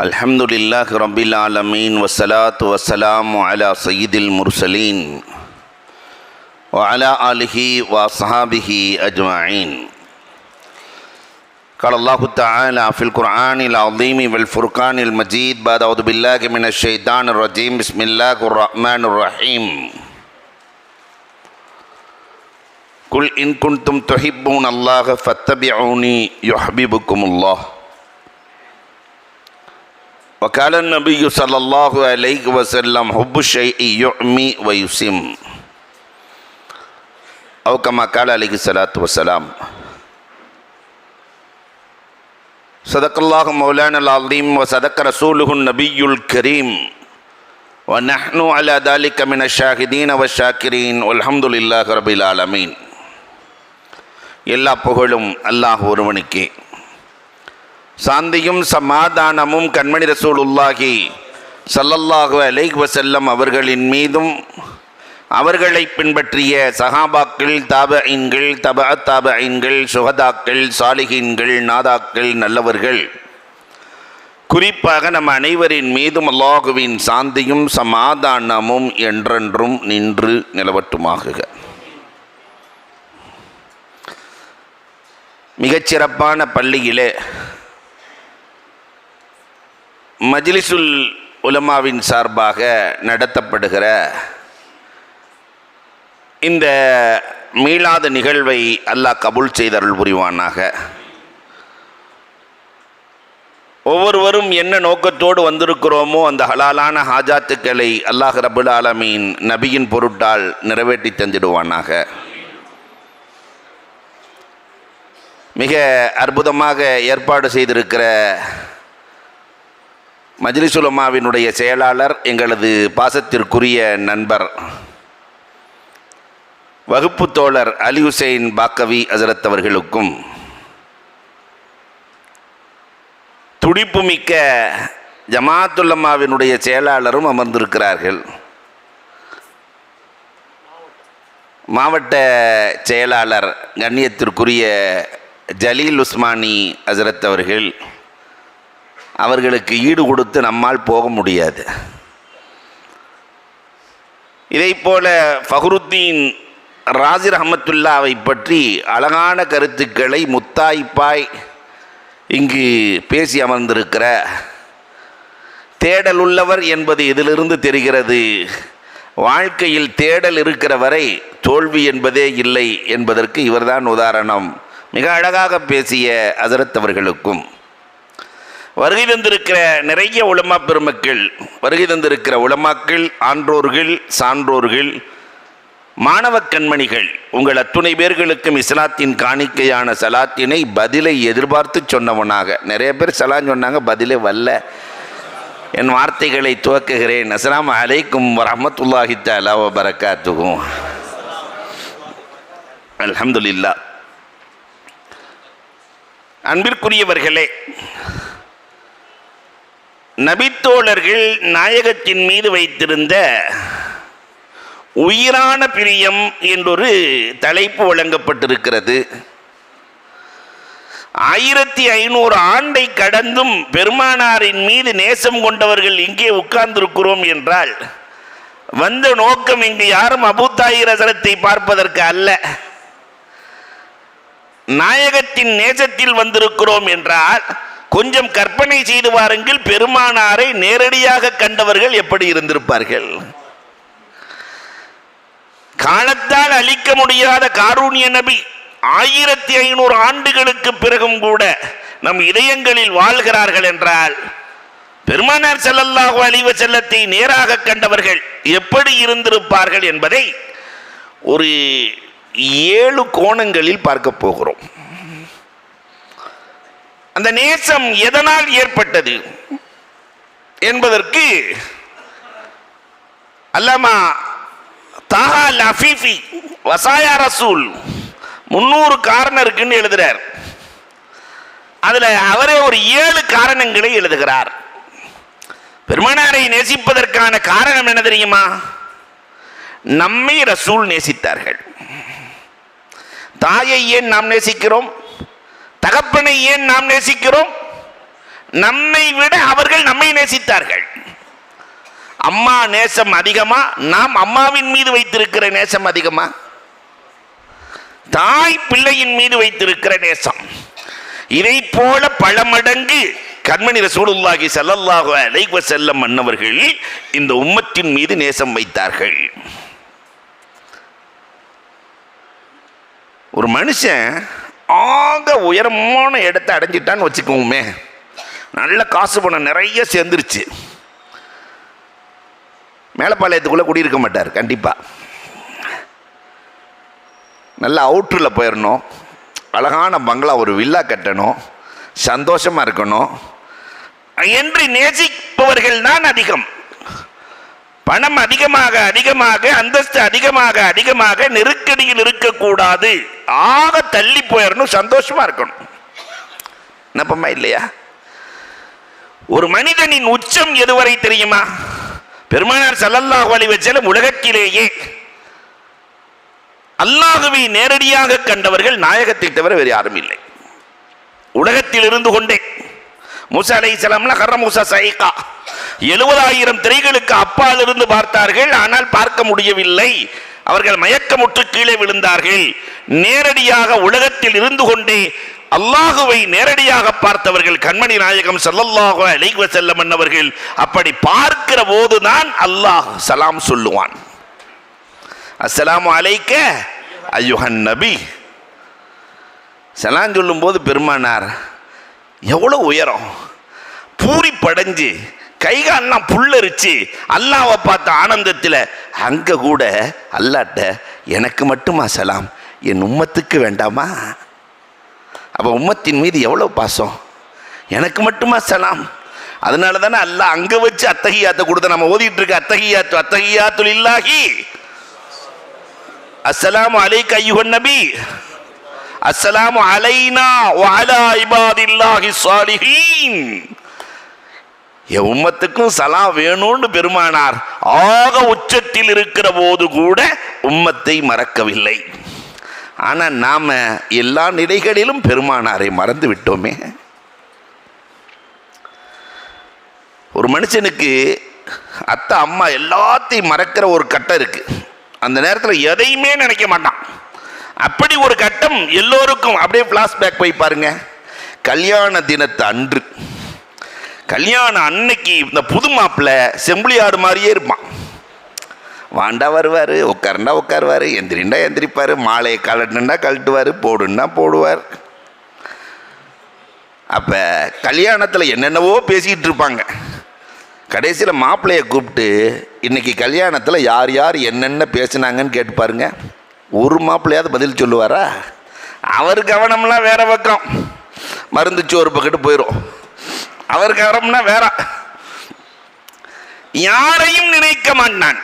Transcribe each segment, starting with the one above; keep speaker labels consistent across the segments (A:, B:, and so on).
A: அல்ஹம்துலில்லாஹி ரப்பில் ஆலமீன் வஸ்ஸலாத்து வஸ்ஸலாமு அலா சய்யிதில் முர்சலீன் வ அலா ஆலிஹி வ அஸ்ஹாபிஹி அஜ்மஈன். قال الله تعالى في القرآن العظيم والفرقان المجيد بعد أعوذ بالله من الشيطان الرجيم بسم الله الرحمن الرحيم قل إن كنتم تحبون الله فاتبعوني يحببكم الله وقال النبي صلى الله عليه وسلم حب الشيء يعمي ويسم أو كما قال عليه الصلاة والسلام. صدق الله مولانا العظيم وصدق رسوله النبي الكريم ونحن على ذلك من الشاهدين والشاكرين والحمد لله رب العالمين. எல்லா புகழும் அல்லாஹ் ஒருவனுக்கே. சாந்தியும் சமாதானமும் கண்மணி ரசூலுல்லாஹி ஸல்லல்லாஹு அலைஹி வஸல்லம் அவர்களின் மீதும் அவர்களை பின்பற்றிய சஹாபாக்கள், தாபஈன்கள், தபஅத் தாபஈன்கள், சுஹதாக்கள், சாலிஹீன்கள், நாதாக்கள், நல்லவர்கள், குறிப்பாக நம் அனைவரின் மீதும் அல்லாஹுவின் சாந்தியும் சமாதானமும் என்றென்றும் நின்று நிலவட்டுமாக. மிகச்சிறப்பான பள்ளியிலே மஜ்லிஸுல் உலமாவின் சார்பாக நடத்தப்படுகிற இந்த மீளாத நிகழ்வை அல்லாஹ் கபூல் செய்தருள் புரிவானாக. ஒவ்வொருவரும் என்ன நோக்கத்தோடு வந்திருக்கிறோமோ அந்த ஹலாலான ஹாஜாத்துக்களை அல்லாஹ் ரப்புல் ஆலமீன் நபியின் பொருட்டால் நிறைவேற்றி தந்திடுவானாக. மிக அற்புதமாக ஏற்பாடு செய்திருக்கிற மஜ்லிஸ் உலமாவினுடைய செயலாளர், எங்களது பாசத்திற்குரிய நண்பர், வகுப்பு தோழர் அலி ஹுசைன் பாக்கவி ஹசரத் அவர்களுக்கும், துடிப்புமிக்க ஜமாத்துல்லமாவினுடைய செயலாளரும் அமர்ந்திருக்கிறார்கள். மாவட்ட செயலாளர் கண்ணியத்திற்குரிய ஜலீல் உஸ்மானி ஹசரத் அவர்களுக்கு ஈடு கொடுத்து நம்மால் போக முடியாது. இதைப்போல ஃபஹ்ருத்தீன் ராசி ரஹமத்துல்லாவை பற்றி அழகான கருத்துக்களை முத்தாய்ப்பாய் இங்கு பேசி அமர்ந்திருக்கிற தேடல் உள்ளவர் என்பது இதிலிருந்து தெரிகிறது. வாழ்க்கையில் தேடல் இருக்கிற வரை தோல்வி என்பதே இல்லை என்பதற்கு இவர்தான் உதாரணம். மிக அழகாக பேசிய ஹசரத் அவர்களுக்கும், வருகை தந்திருக்கிற நிறைய உலமா பெருமக்கள், வருகை தந்திருக்கிற உலமாக்கள், ஆன்றோர்கள், சான்றோர்கள், மாணவ கண்மணிகள், உங்கள் அத்துணை பேர்களுக்கும் இஸ்லாத்தின் காணிக்கையான சலாத்தினை பதிலை எதிர்பார்த்து சொன்னவனாக, நிறைய பேர் சலான் சொன்னாங்க, பதிலே வல்ல. என் வார்த்தைகளை துவக்குகிறேன். அஸ்ஸலாமு அலைக்கும் வரஹ்மத்துல்லாஹி தஆலா வ பரக்காத்துஹு. அல்ஹம்துலில்லாஹ். அன்பிற்குரியவர்களே, நபித்தோழர்கள் நாயகத்தின் மீது வைத்திருந்த உயிரான பிரியம் என்றொரு தலைப்பு வழங்கப்பட்டிருக்கிறது. 1500 ஆண்டை கடந்தும் பெருமானாரின் மீது நேசம் கொண்டவர்கள் இங்கே உட்கார்ந்திருக்கிறோம் என்றால் வந்த நோக்கம் இங்கு யாரும் அபூ தாஹிர் ஹஸரத்தை பார்ப்பதற்கு அல்ல. நாயகத்தின் நேசத்தில் வந்திருக்கிறோம் என்றால் கொஞ்சம் கற்பனை செய்து வாருங்கள், பெருமானாரை நேரடியாக கண்டவர்கள் எப்படி இருந்திருப்பார்கள். காலத்தால் அழிக்க முடியாத காரூணிய நபி 1500 ஆண்டுகளுக்கு பிறகும் கூட நம் இதயங்களில் வாழ்கிறார்கள் என்றால் பெருமானார் ஸல்லல்லாஹு அலைஹி வஸல்லத்தை நேராக கண்டவர்கள் எப்படி இருந்திருப்பார்கள் என்பதை ஒரு 7 கோணங்களில் பார்க்க போகிறோம். அந்த நேசம் எதனால் ஏற்பட்டது என்பதற்கு அல்லாமா தாஹா லஃபீஃபி வசாயா ரசூல் 300 காரணம் இருக்குன்னு எழுதுறார். அதுல அவரே ஒரு 7 காரணங்களை எழுதுகிறார். பெருமானாரை நேசிப்பதற்கான காரணம் என்ன தெரியுமா? நம்மை ரசூல் நேசித்தார்கள். தாயை ஏன் நாம் நேசிக்கிறோம்? தகப்பனை ஏன் நாம் நேசிக்கிறோம்? நம்மை விட அவர்கள் நம்மை நேசித்தார்கள். அம்மா நேசம் அதிகமா, நாம் அம்மாவின் மீது வைத்திருக்கிற நேசம் அதிகமா? தாய் பிள்ளையின் மீது வைத்திருக்கிற நேசம். இதை போல பல மடங்கு கண்மணி ரசூலுல்லாஹி ஸல்லல்லாஹு அலைஹி வஸல்லம் அன்னவர்கள் இந்த உம்மத்தின் மீது நேசம் வைத்தார்கள். ஒரு மனுஷன் ஆக உயரமான இடத்தை அடைஞ்சிட்டான்னு வச்சுக்கோமே, நல்ல காசு பணம் நிறைய சேர்ந்துருச்சு, மேலப்பாளையத்துக்குள்ளே குடியிருக்க மாட்டார். கண்டிப்பாக நல்ல அவுட்டரில் போயிடணும், அழகான பங்களா ஒரு வில்லா கட்டணும், சந்தோஷமாக இருக்கணும் என்று நேசிப்பவர்கள் தான் அதிகம். பணம் அதிகமாக அதிகமாக, அந்தஸ்து அதிகமாக அதிகமாக, நெருக்கடியில் இருக்கக்கூடாது, ஆக தள்ளி போயிடணும், சந்தோஷமா இருக்கணும். நப்பமா இல்லையா? ஒரு மனிதனின் உச்சம் எதுவரை தெரியுமா? பெருமானார் ஸல்லல்லாஹு அலைஹி வஸல்லம் உலகத்திலேயே அல்லாஹ்வை நேரடியாக கண்டவர்கள் நாயகத்தை தவிர வேறு யாரும் இல்லை. உலகத்தில் இருந்து கொண்டே மூசா அலைஹிஸ்ஸலாம்ல கர்ர மூசா சைகா 70,000 திரைகளுக்கு அப்பால் இருந்து பார்த்தார்கள், ஆனால் பார்க்க முடியவில்லை. அவர்கள் மயக்கமுற்று கீழே விழுந்தார்கள். நேரடியாக உலகத்தில் இருந்து கொண்டே அல்லாஹுவை நேரடியாக பார்த்தவர்கள் கண்மணி நாயகம் ஸல்லல்லாஹு அலைஹி வஸல்லம் அன்னவர்கள். அப்படி பார்க்கிற போதுதான் அல்லாஹ் சலாம் சொல்லுவான். அஸ்ஸலாமு அலைக்க அய்யுஹன் நபி. சலாம் சொல்லும் போது பெருமானார் எவ்வளவு உயரம், பூரி படைஞ்சு கைகாலெல்லாம் புல்லரிச்சு அல்லாஹ்வை பார்த்த ஆனந்தத்தில் அங்கே கூட அல்லாட்ட எனக்கு மட்டுமா சலாம், என் உம்மத்துக்கு வேண்டாமா? அப்போ உம்மத்தின் மீது எவ்வளோ பாசம், எனக்கு மட்டுமா சலாம். அதனால தானே அல்லாஹ் அங்கே வச்சு அத்தஹியாத்தை கொடுத்த. நம்ம ஓதிட்டு இருக்க அத்தஹியாத்துல் இல்லாஹி அஸ்ஸலாமு அலைக்க அய்யுஹன் நபி, அஸ்ஸலாமு அலைனா வ அலா இபாதில்லாஹி ஸாலிஹீன். என் உம்மத்துக்கும் சலாம் வேணும்னு பெருமானார் ஆக உச்சத்தில் இருக்கிற போது கூட உம்மத்தை மறக்கவில்லை. ஆனால் நாம எல்லா நிலைகளிலும் பெருமானாரை மறந்து விட்டோமே. ஒரு மனுஷனுக்கு அத்தை அம்மா எல்லாத்தையும் மறக்கிற ஒரு கட்டம் இருக்கு. அந்த நேரத்தில் எதையுமே நினைக்க மாட்டான். அப்படி ஒரு கட்டம் எல்லோருக்கும். அப்படியே ஃப்ளாஷ்பேக் போய் பாருங்க. கல்யாண தினத்து அன்று, கல்யாணம் அன்னைக்கு இந்த புது மாப்பிள்ளை செம்பிளியாடு மாதிரியே இருப்பான். வாண்டா வருவார், உட்காருண்டா உட்காருவார், எந்திரிண்டா எந்திரிப்பார், மாலையை கழட்டுண்டா கழட்டுவார், போடுன்னா போடுவார். அப்போ கல்யாணத்தில் என்னென்னவோ பேசிக்கிட்டு இருப்பாங்க. கடைசியில் மாப்பிள்ளையை கூப்பிட்டு இன்னைக்கு கல்யாணத்தில் யார் யார் என்னென்ன பேசினாங்கன்னு கேட்டு பாருங்க. ஒரு மாப்பிள்ளையாவது பதில் சொல்லுவாரா? அவர் கவனம்லாம் வேற பக்கம், மருந்துச்சு ஒரு பக்கத்து போயிடும். அவர் கவனம்னா வேற, யாரையும் நினைக்க மாட்டான்.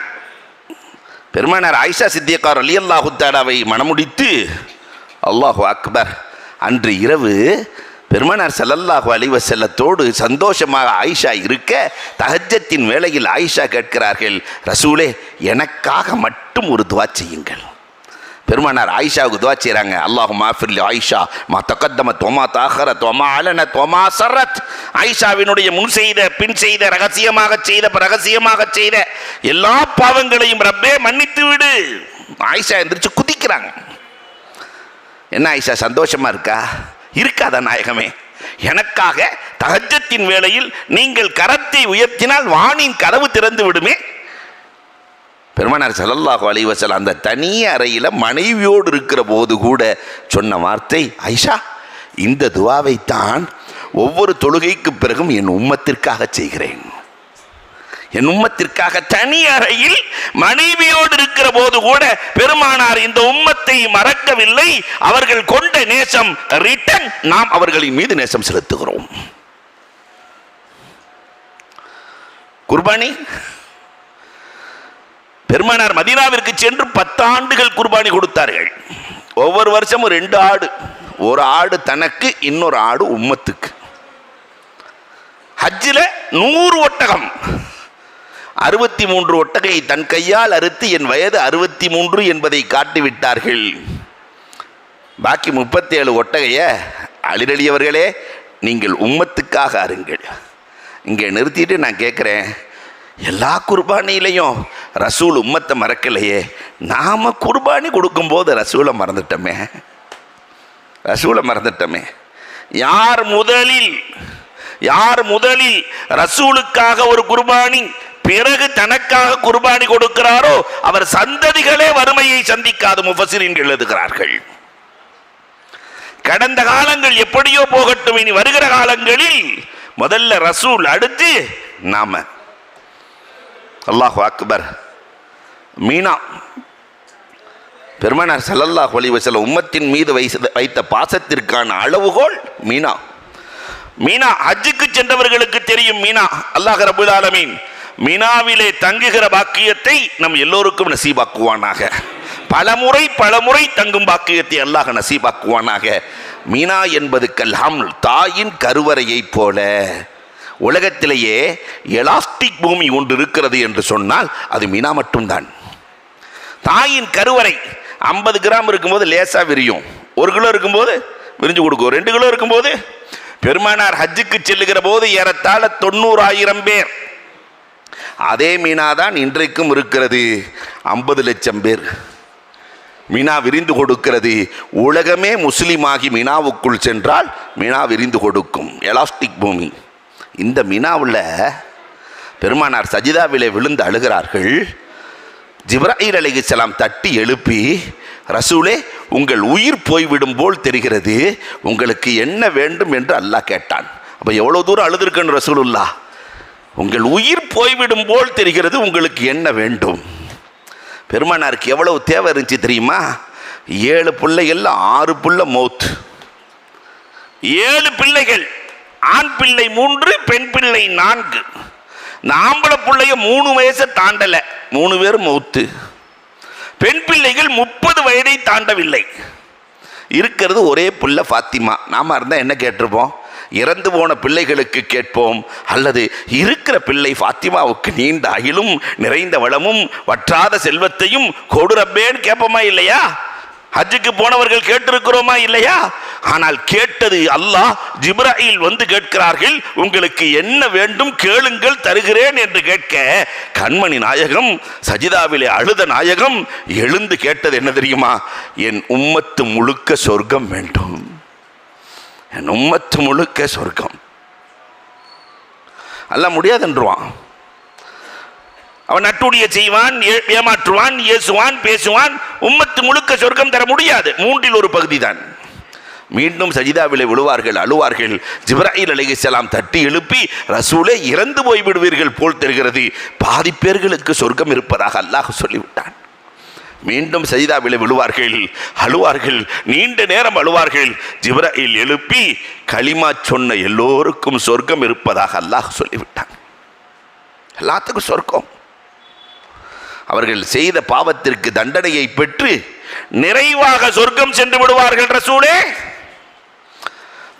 A: பெருமானார் ஆயிஷா சித்தியக்கா ரலியல்லாஹு தஆலாவை மணமுடித்து, அல்லாஹு அக்பர், அன்று இரவு பெருமானார் ஸல்லல்லாஹு அலைஹி வஸல்லத்தோடு சந்தோஷமாக ஆயிஷா இருக்க, தஹஜ்ஜத்தின் வேளையில் ஆயிஷா கேட்கிறார்கள், ரசூலே எனக்காக மட்டும் ஒரு துஆ செய்யுங்கள். பெருமானார் ஆயிஷாவுக்கு துஆ செய்கிறாங்க. அல்லாஹும்ம ஃபிர்லி ஆயிஷா மா தகத்தமத் வமா தஅஹரத் வமா அலனத் வமா சர்ரத். ஆயிஷாவினுடைய முன் செய்த பின் செய்த ரகசியமாக செய்த எல்லா பாவங்களையும் ரப்பே மன்னித்து விடு. ஆயிஷா எந்திரிச்சு குதிக்கிறாங்க. என்ன ஆயிஷா சந்தோஷமா இருக்கா? இருக்காதா நாயகமே? எனக்காக தஹஜ்ஜத்தின் வேளையில் நீங்கள் கரத்தை உயர்த்தினால் வானின் கதவு திறந்து விடுமே. பெருமானார் ஸல்லல்லாஹு அலைஹி வஸல்லம் அந்த தனி அறையில் மனைவியோடு இருக்கிற போது கூட சொன்ன வார்த்தை, ஆயிஷா இந்த துஆவைத்தான் ஒவ்வொரு தொழுகைக்கு பிறகும் என் உம்மத்திற்காக செய்கிறேன். என் உம்மத்திற்காக தனி அறையில் மனைவியோடு இருக்கிற போது கூட பெருமானார் இந்த உம்மத்தை மறக்கவில்லை. அவர்கள் கொண்ட நேசம் ரிட்டன், நாம் அவர்களின் மீது நேசம் செலுத்துகிறோம். குர்பானி, பெருமானார் மதீனாவிற்கு சென்று 10 ஆண்டுகள் குர்பானி கொடுத்தார்கள். ஒவ்வொரு வருஷமும் 2 ஆடு, ஒரு ஆடு தனக்கு, இன்னொரு ஆடு உம்மத்துக்கு. ஹஜ்ஜில் 100 ஒட்டகம், 63 ஒட்டகை தன் கையால் அறுத்து என் வயது 63 என்பதை காட்டிவிட்டார்கள். பாக்கி 37 ஒட்டகைய அலிரலியவர்களே நீங்கள் உம்மத்துக்காக அருங்கள். இங்கே நிறுத்திட்டு நான் கேட்குறேன், எல்லா குர்பானிலையும் ரசூல் உம்மத்தை மறக்கலையே, நாம் குர்பானி கொடுக்கும்போது ரசூலை மறந்துட்டோமே. யார் முதலில் ரசூலுக்காக ஒரு குர்பானி, பிறகு தனக்காக குர்பானி கொடுக்கிறாரோ அவர் சந்ததிகளே வறுமையை சந்திக்காது முஃபஸிரீன்கள் எழுதுகிறார்கள். கடந்த காலங்கள் எப்படியோ போகட்டும், இனி வருகிற காலங்களில் முதல்ல ரசூல், அடுத்து நாம. அல்லாஹு அக்பர். மீனா, பெருமானார் ஸல்லல்லாஹு அலைஹி வஸல்லம் உம்மத்தின் மீது வைத்த பாசத்திற்கான அளவுகோல் மீனா. ஹஜ்ஜுக்கு சென்றவர்களுக்கு தெரியும் மீனா. அல்லாஹ் ரப்பல் ஆலமீன் மீனாவிலே தங்குகிற பாக்கியத்தை நம் எல்லோருக்கும் நசீபாக்குவானாக. பலமுறை தங்கும் பாக்கியத்தை அல்லாஹ் நசீபாக்குவானாக. மீனா என்பது கல்ஹம், தாயின் கருவறையை போல. உலகத்திலேயே எலாஸ்டிக் பூமி ஒன்று இருக்கிறது என்று சொன்னால் அது மீனா மட்டும்தான். தாயின் கருவறை 50 கிராம் இருக்கும்போது லேசா விரியும், 1 கிலோ இருக்கும்போது விரிஞ்சு கொடுக்கும், 2 கிலோ இருக்கும்போது. பெருமானார் ஹஜ்ஜுக்கு செல்லுகிற போது ஏறத்தாழ 90,000 பேர். அதே மீனா தான் இன்றைக்கும் இருக்கிறது, 50 லட்சம் பேர். மீனா விரிந்து கொடுக்கிறது. உலகமே முஸ்லீமாகி மீனாவுக்குள் சென்றால் மீனா விரிந்து கொடுக்கும், எலாஸ்டிக் பூமி. இந்த மீனாவில் பெருமானார் சஜிதாவிலே விழுந்து அழுகிறார்கள். ஜிப்ராயில் அலைஹிஸ்ஸலாம் தட்டி எழுப்பி, ரசூலே உங்கள் உயிர் போய்விடும் போல் தெரிகிறது, உங்களுக்கு என்ன வேண்டும் என்று அல்லாஹ் கேட்டான். அப்போ எவ்வளோ தூரம் அழுதுருக்கணும் ரசூலுல்லாஹ். உங்கள் உயிர் போய்விடும் போல் தெரிகிறது, உங்களுக்கு என்ன வேண்டும்? பெருமானாருக்கு எவ்வளவு தேவை இருந்துச்சு தெரியுமா? 7 பிள்ளைகள் 6 பிள்ளை மௌத். 7 பிள்ளைகள், ஆண் பிள்ளை 3, பெண் பிள்ளை 4. இந்த ஆம்பளை பிள்ளைய 3 வயசை தாண்டலை, 3 பேர் மௌத்து. பெண் பிள்ளைகள் 30 வயதை தாண்டவில்லை. இருக்கிறது ஒரே பிள்ளை ஃபாத்திமா. நாம இருந்தால் என்ன கேட்டிருப்போம்? இறந்து போன பிள்ளைகளுக்கு கேட்போம், அல்லது இருக்கிற பிள்ளை ஃபாத்திமாவுக்கு நீண்ட அகிலும் நிறைந்த வளமும் வற்றாத செல்வத்தையும் கொடுரப்பேன்னு கேட்போமா இல்லையா? ஹஜ்ஜுக்கு போனவர்கள் கேட்டிருக்கிறோமா இல்லையா? ஆனால் கேட்டது அல்லாஹ். ஜிப்ராயில் வந்து கேட்கிறார்கள், உங்களுக்கு என்ன வேண்டும் கேளுங்கள் தருகிறேன் என்று கேட்க, கண்மணி நாயகம் சஜிதாவிலே அழுத நாயகம் எழுந்து கேட்டது என்ன தெரியுமா? என் உம்மத்து முழுக்க சொர்க்கம் வேண்டும், என் உம்மத்து முழுக்க சொர்க்கம். அல்ல முடியாதுன்றான். அவன் நட்டுடைய செய்வான், ஏமாற்றுவான், ஏசுவான், பேசுவான். உம்மத்து முழுக்க சொர்க்கம் தர முடியாது, 3இல் ஒரு பகுதி தான். மீண்டும் சஜிதாவிலே விழுவார்கள், அழுவார்கள். ஜிப்ராயில் அலைஹிஸ்ஸலாம் தட்டி எழுப்பி, ரசூலே இறந்து போய் விடுவீர்கள் போல் தெரிகிறது, பாதி பேர்களுக்கு சொர்க்கம் இருப்பதாக அல்லாஹ் சொல்லிவிட்டான். மீண்டும் சஜிதாவிலே விழுவார்கள், அழுவார்கள், நீண்ட நேரம் அழுவார்கள். ஜிப்ராயில் எழுப்பி, களிமா சொன்ன எல்லோருக்கும் சொர்க்கம் இருப்பதாக அல்லாஹ் சொல்லிவிட்டான். எல்லாத்துக்கும் சொர்க்கம். அவர்கள் செய்த பாவத்திற்கு தண்டனையை பெற்று நிறைவாக சொர்க்கம் சென்று விடுவார்கள். ரசூலே,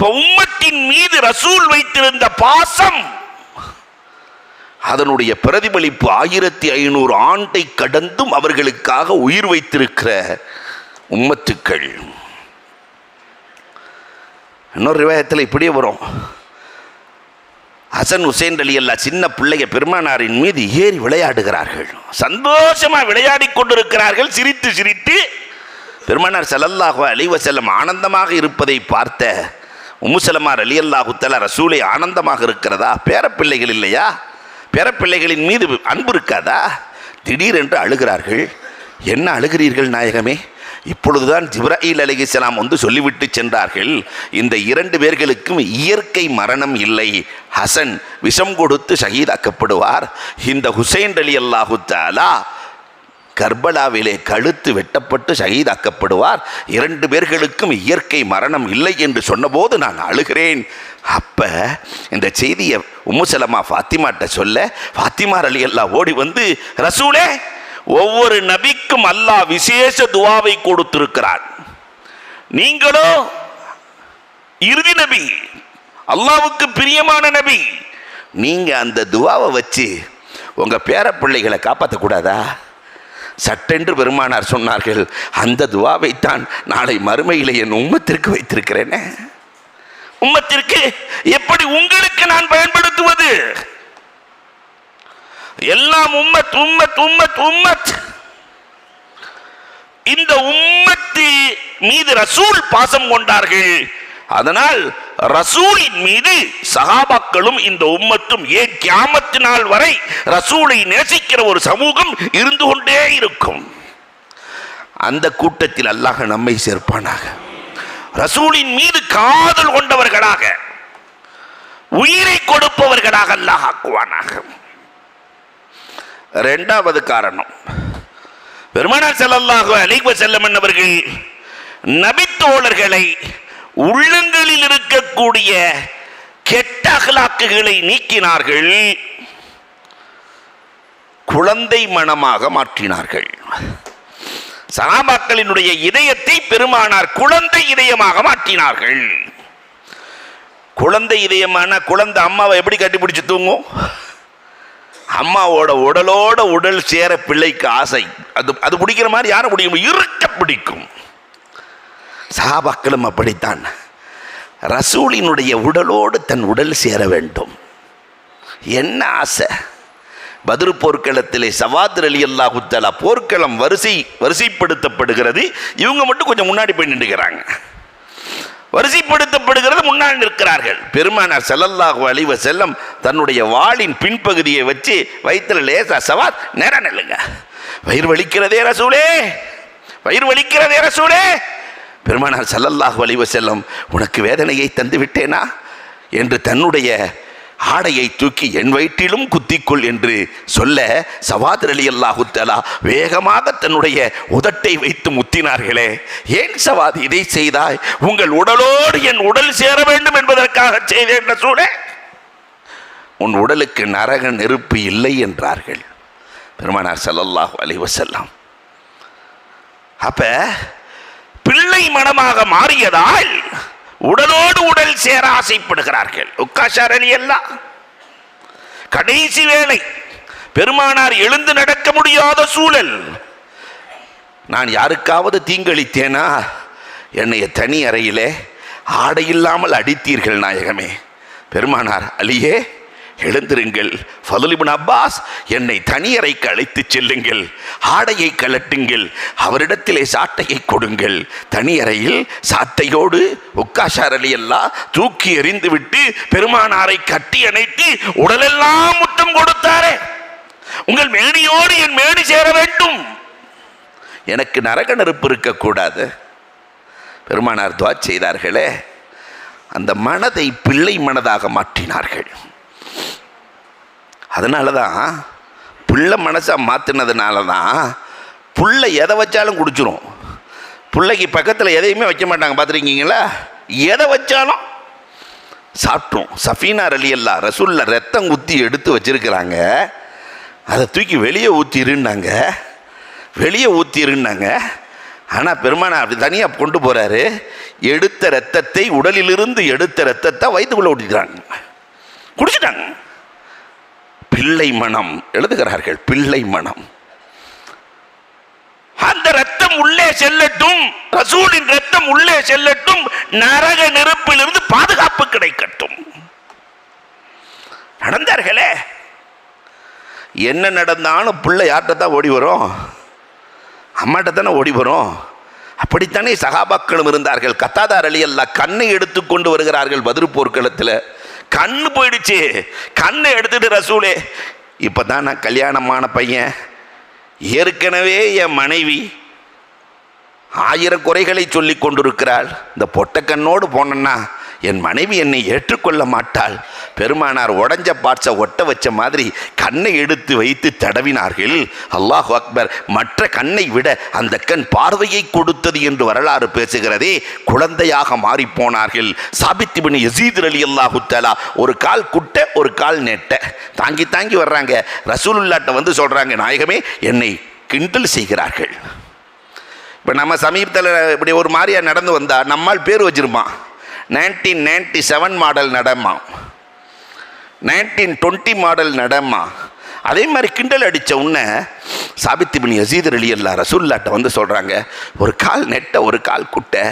A: உம்மத்தின் மீது ரசூல் வைத்திருந்த பாசம், அதனுடைய பிரதிபலிப்பு 1500 ஆண்டை கடந்தும் அவர்களுக்காக உயிர் வைத்திருக்கிற உம்மத்துக்கள். இன்னொரு ரிவாயத்தில் இப்படியே வரும், ஹசன் ஹுசைன் ரலியல்லாஹு சின்ன பிள்ளைய பெருமானாரின் மீது ஏறி விளையாடுகிறார்கள். சந்தோஷமா விளையாடி கொண்டிருக்கிறார்கள். சிரித்து சிரித்து பெருமானார் ஸல்லல்லாஹு அலைஹி வஸல்லம் ஆனந்தமாக இருப்பதை பார்த்த உம்மு ஸலமா ரலியல்லாஹு தஆலா, ரசூலே ஆனந்தமாக இருக்கிறதா? பேரப்பிள்ளைகள் இல்லையா? பேரப்பிள்ளைகளின் மீது அன்பு இருக்காதா? திடீரென்று அழுகிறார்கள். என்ன அழுகிறீர்கள் நாயகமே? இப்பொழுதுதான் ஜிப்ராயில் அலைஹிஸ்ஸலாம் வந்து சொல்லிவிட்டு சென்றார்கள், இந்த 2 பேர்களுக்கும் இயற்கை மரணம் இல்லை. ஹசன் விஷம் கொடுத்து ஷஹீதாக்கப்படுவார், இந்த ஹுசைன் ரலியல்லாஹு தஆலா கர்பலாவிலே கழுத்து வெட்டப்பட்டு ஷஹீதாக்கப்படுவார். 2 பேர்களுக்கும் இயற்கை மரணம் இல்லை என்று சொன்னபோது நான் அழுகிறேன். அப்ப இந்த செய்தியை உம்மு ஸலமா ஃபாத்திமாட்ட சொல்ல, ஃபாத்திமா ரலியல்லாஹு ஓடி வந்து, ரசூலே, ஒவ்வொரு நபிக்கும் அல்லாஹ் விசேஷ துவாவை கொடுத்திருக்கிறார், நீங்களோ இறுதி நபி, அல்லாஹ்வுக்கு பிரியமான நபி, நீங்க அந்த துவாவை வச்சு உங்க பேரப்பிள்ளைகளை காப்பாற்றக்கூடாதா? சட்டென்று பெருமானார் சொன்னார்கள், அந்த துவாவைத்தான் நாளை மறுமையில் என் உம்மத்திற்கு வைத்திருக்கிறேனே. உம்மத்திற்கு எப்படி உங்களுக்கு நான் பயன்படுத்துவது? எல்லாம் உம்மத் உம்மத் உம்மத் உம்மத். இந்த உம்மத்து மீது ரசூல் பாசம் கொண்டார்கள். அதனால் ரசூலின் மீது சஹாபாக்களும் இந்த உம்மத்தும் ஏன் கியாமத்து நாள் வரை ரசூலை நேசிக்கிற ஒரு சமூகம் இருந்து கொண்டே இருக்கும். அந்த கூட்டத்தில் அல்லாஹ் நம்மை சேர்ப்பானாக. ரசூலின் மீது காதல் கொண்டவர்களாக, உயிரை கொடுப்பவர்களாக அல்லாஹ் ஆக்குவானாக. இரண்டாவது காரணம், பெருமானார் ஸல்லல்லாஹு அலைஹி வஸல்லம் அவர்கள் நபித்தோழர்களை உள்ளங்களில் இருக்கக்கூடிய கெட்ட அக்லாக்குகளை நீக்கினார்கள், குழந்தை மனமாக மாற்றினார்கள். சஹாபாக்களினுடைய இதயத்தை பெருமானார் குழந்தை இதயமாக மாற்றினார்கள். குழந்தை இதயமான குழந்தை அம்மாவை எப்படி கட்டிப்பிடிச்சு தூங்கும்? அம்மாவோட உடலோட உடல் சேர பிள்ளைக்கு ஆசை. அது பிடிக்கிற மாதிரி யாரும் பிடிக்கும், இருக்க பிடிக்கும். சஹாபாக்களும் அப்படித்தான். ரசூலினுடைய உடலோடு தன் உடல் சேர வேண்டும். என்ன ஆசை! பத்ரு போர்க்களத்திலே சவாத் ரலியல்லாஹு தஆலா போர்க்களம் வரிசைப்படுத்தப்படுகிறது. இவங்க மட்டும் கொஞ்சம் முன்னாடி போய் நின்றுக்கிறாங்க. வரிசைப்படுத்தப்படுகிறது, முன்னாடி நிற்கிறார்கள். பெருமானார் ஸல்லல்லாஹு அலைஹி வஸல்லம் தன்னுடைய வாளின் பின்பகுதியை வச்சு வயிற்றுல லேசா சவாத் நேரா நில்லுங்க. வயிறு வலிக்கிறதே ரசூலே, வயிறு வலிக்கிறதே ரசூலே. பெருமானார் ஸல்லல்லாஹு அலைஹி வஸல்லம், உனக்கு வேதனையை தந்து விட்டேனா என்று தன்னுடைய ஆடையை தூக்கி என் வயிற்றிலும் குத்திக்கொள் என்று சொல்ல சவாத் ரலியல்லாஹு தஆலா வேகமாக தன்னுடைய உதட்டை வைத்து முத்தினார்களே. ஏன் சவாத் இதை செய்தாய்? உங்கள் உடலோடு என் உடல் சேர வேண்டும் என்பதற்காக செய்தேன் ரசூலே. உன் உடலுக்கு நரக நெருப்பு இல்லை என்றார்கள் பெருமானார் ஸல்லல்லாஹு அலைஹி வஸல்லம். அப்ப பிள்ளை மனமாக மாறியதால் உடலோடு உடல் சேர ஆசைப்படுகிறார்கள். உக்காஷா ரலியல்லாஹ் கடைசி வேளை, பெருமானார் எழுந்து நடக்க முடியாத சூழல். நான் யாருக்காவது தீங்களித்தேனா? என்னைய தனி அறையிலே ஆடை இல்லாமல் அடித்தீர்கள் நாயகமே. பெருமானார், அலியே எழுந்திருங்கள். ஃபதுல் இப்னு அப்பாஸ், என்னை தனி அறைக்கு அழைத்து செல்லுங்கள், ஆடையை கலட்டுங்கள், அவரிடத்திலே சாட்டையை கொடுங்கள். தனி அறையில் சாட்டையோடு உக்காஷா ரலியல்லாஹ் தூக்கி எறிந்து விட்டு பெருமானாரை கட்டி அணைத்து உடலெல்லாம் முத்தம் கொடுத்தாரே. உங்கள் மேனியோடு என் மேனி சேர வேண்டும், எனக்கு நரக நெருப்பு இருக்கக்கூடாது. பெருமானார் துஆ செய்தார்களே, அந்த மனதை பிள்ளை மனதாக மாற்றினார்கள். அதனால தான் பிள்ளை மனசாக மாற்றினதுனால தான் பிள்ளை எதை வச்சாலும் குடிச்சிரும். பிள்ளைக்கு பக்கத்தில் எதையுமே வைக்க மாட்டாங்க, பார்த்துருக்கீங்களா? எதை வச்சாலும் சாப்பிட்ரும். சஃபீனா ரலியல்லாஹ் ரசூலுல்லாஹ் ரத்தம் ஊற்றி எடுத்து வச்சிருக்கிறாங்க, அதை தூக்கி வெளியே ஊற்றிருந்தாங்க, வெளியே ஊற்றிருந்தாங்க. ஆனால் பெருமானார் அப்படி தனியாக கொண்டு போகிறாரு. எடுத்த ரத்தத்தை, உடலிலிருந்து எடுத்த ரத்தத்தை வயிற்றுக்குள்ளே ஊற்றிக்கிறாங்க, குடிச்சிட்டாங்க. பிள்ளை மனம் எழுதுகிறார்கள், பிள்ளை மனம். அந்த ரத்தம் உள்ளே செல்லட்டும், ரசூலின் ரத்தம் உள்ளே செல்லட்டும், நரக நெருப்பிலிருந்து பாதுகாப்பு கிடைக்கட்டும். நடந்தார்களே. என்ன நடந்தாலும் பிள்ளை யார்கிட்ட தான் ஓடி வரும்? அம்மாட்ட தானே ஓடி வரும். அப்படித்தானே சஹாபாக்களும் இருந்தார்கள். கத்தாதா ரலியல்லாஹ் கண்ணை எடுத்து கொண்டு வருகிறார்கள் பத்ரு போர்க்களத்தில். கண்ணு போயிடுச்சு. கண்ணை எடுத்துட்டு, ரசூலே இப்போதான் நான் கல்யாணமான பையன், ஏற்கனவே என் மனைவி 1000 குறைகளை சொல்லி கொண்டிருக்கிறாள். இந்த பொட்ட கண்ணோடு போனேன்னா என் மனைவி என்னை ஏற்றுக்கொள்ள மாட்டாள். பெருமானார் உடஞ்ச பாட்சை ஒட்ட வச்ச மாதிரி கண்ணை எடுத்து வைத்து தடவினார்கள். அல்லாஹு அக்பர். மற்ற கண்ணை விட அந்த கண் பார்வையை கொடுத்தது என்று வரலாறு பேசுகிறதே. குழந்தையாக மாறி போனார்கள். சாபித் இப்னு யஸீத் ரலியல்லாஹு தஆலா ஒரு கால் குட்ட ஒரு கால் நெட்ட தாங்கி தாங்கி வர்றாங்க. ரசூலுல்லாஹ்ட்ட வந்து சொல்றாங்க, நாயகமே என்னை கிண்டல் செய்கிறார்கள். இப்போ நம்ம சமீபத்தில் இப்படி ஒரு மாதிரியா நடந்து வந்தா நம்மால் பேர் வச்சிருப்பான். 1997 மாடல் நடமா, 1920 மாடல் நடமா. அதே மாதிரி கிண்டல் அடித்த உடனே சாபித் இப்னு யஸீத் ரலியல்லாஹு ரசூலுல்லாஹ்ட்ட வந்து சொல்கிறாங்க, ஒரு கால் நெட்ட ஒரு கால் குட்டை,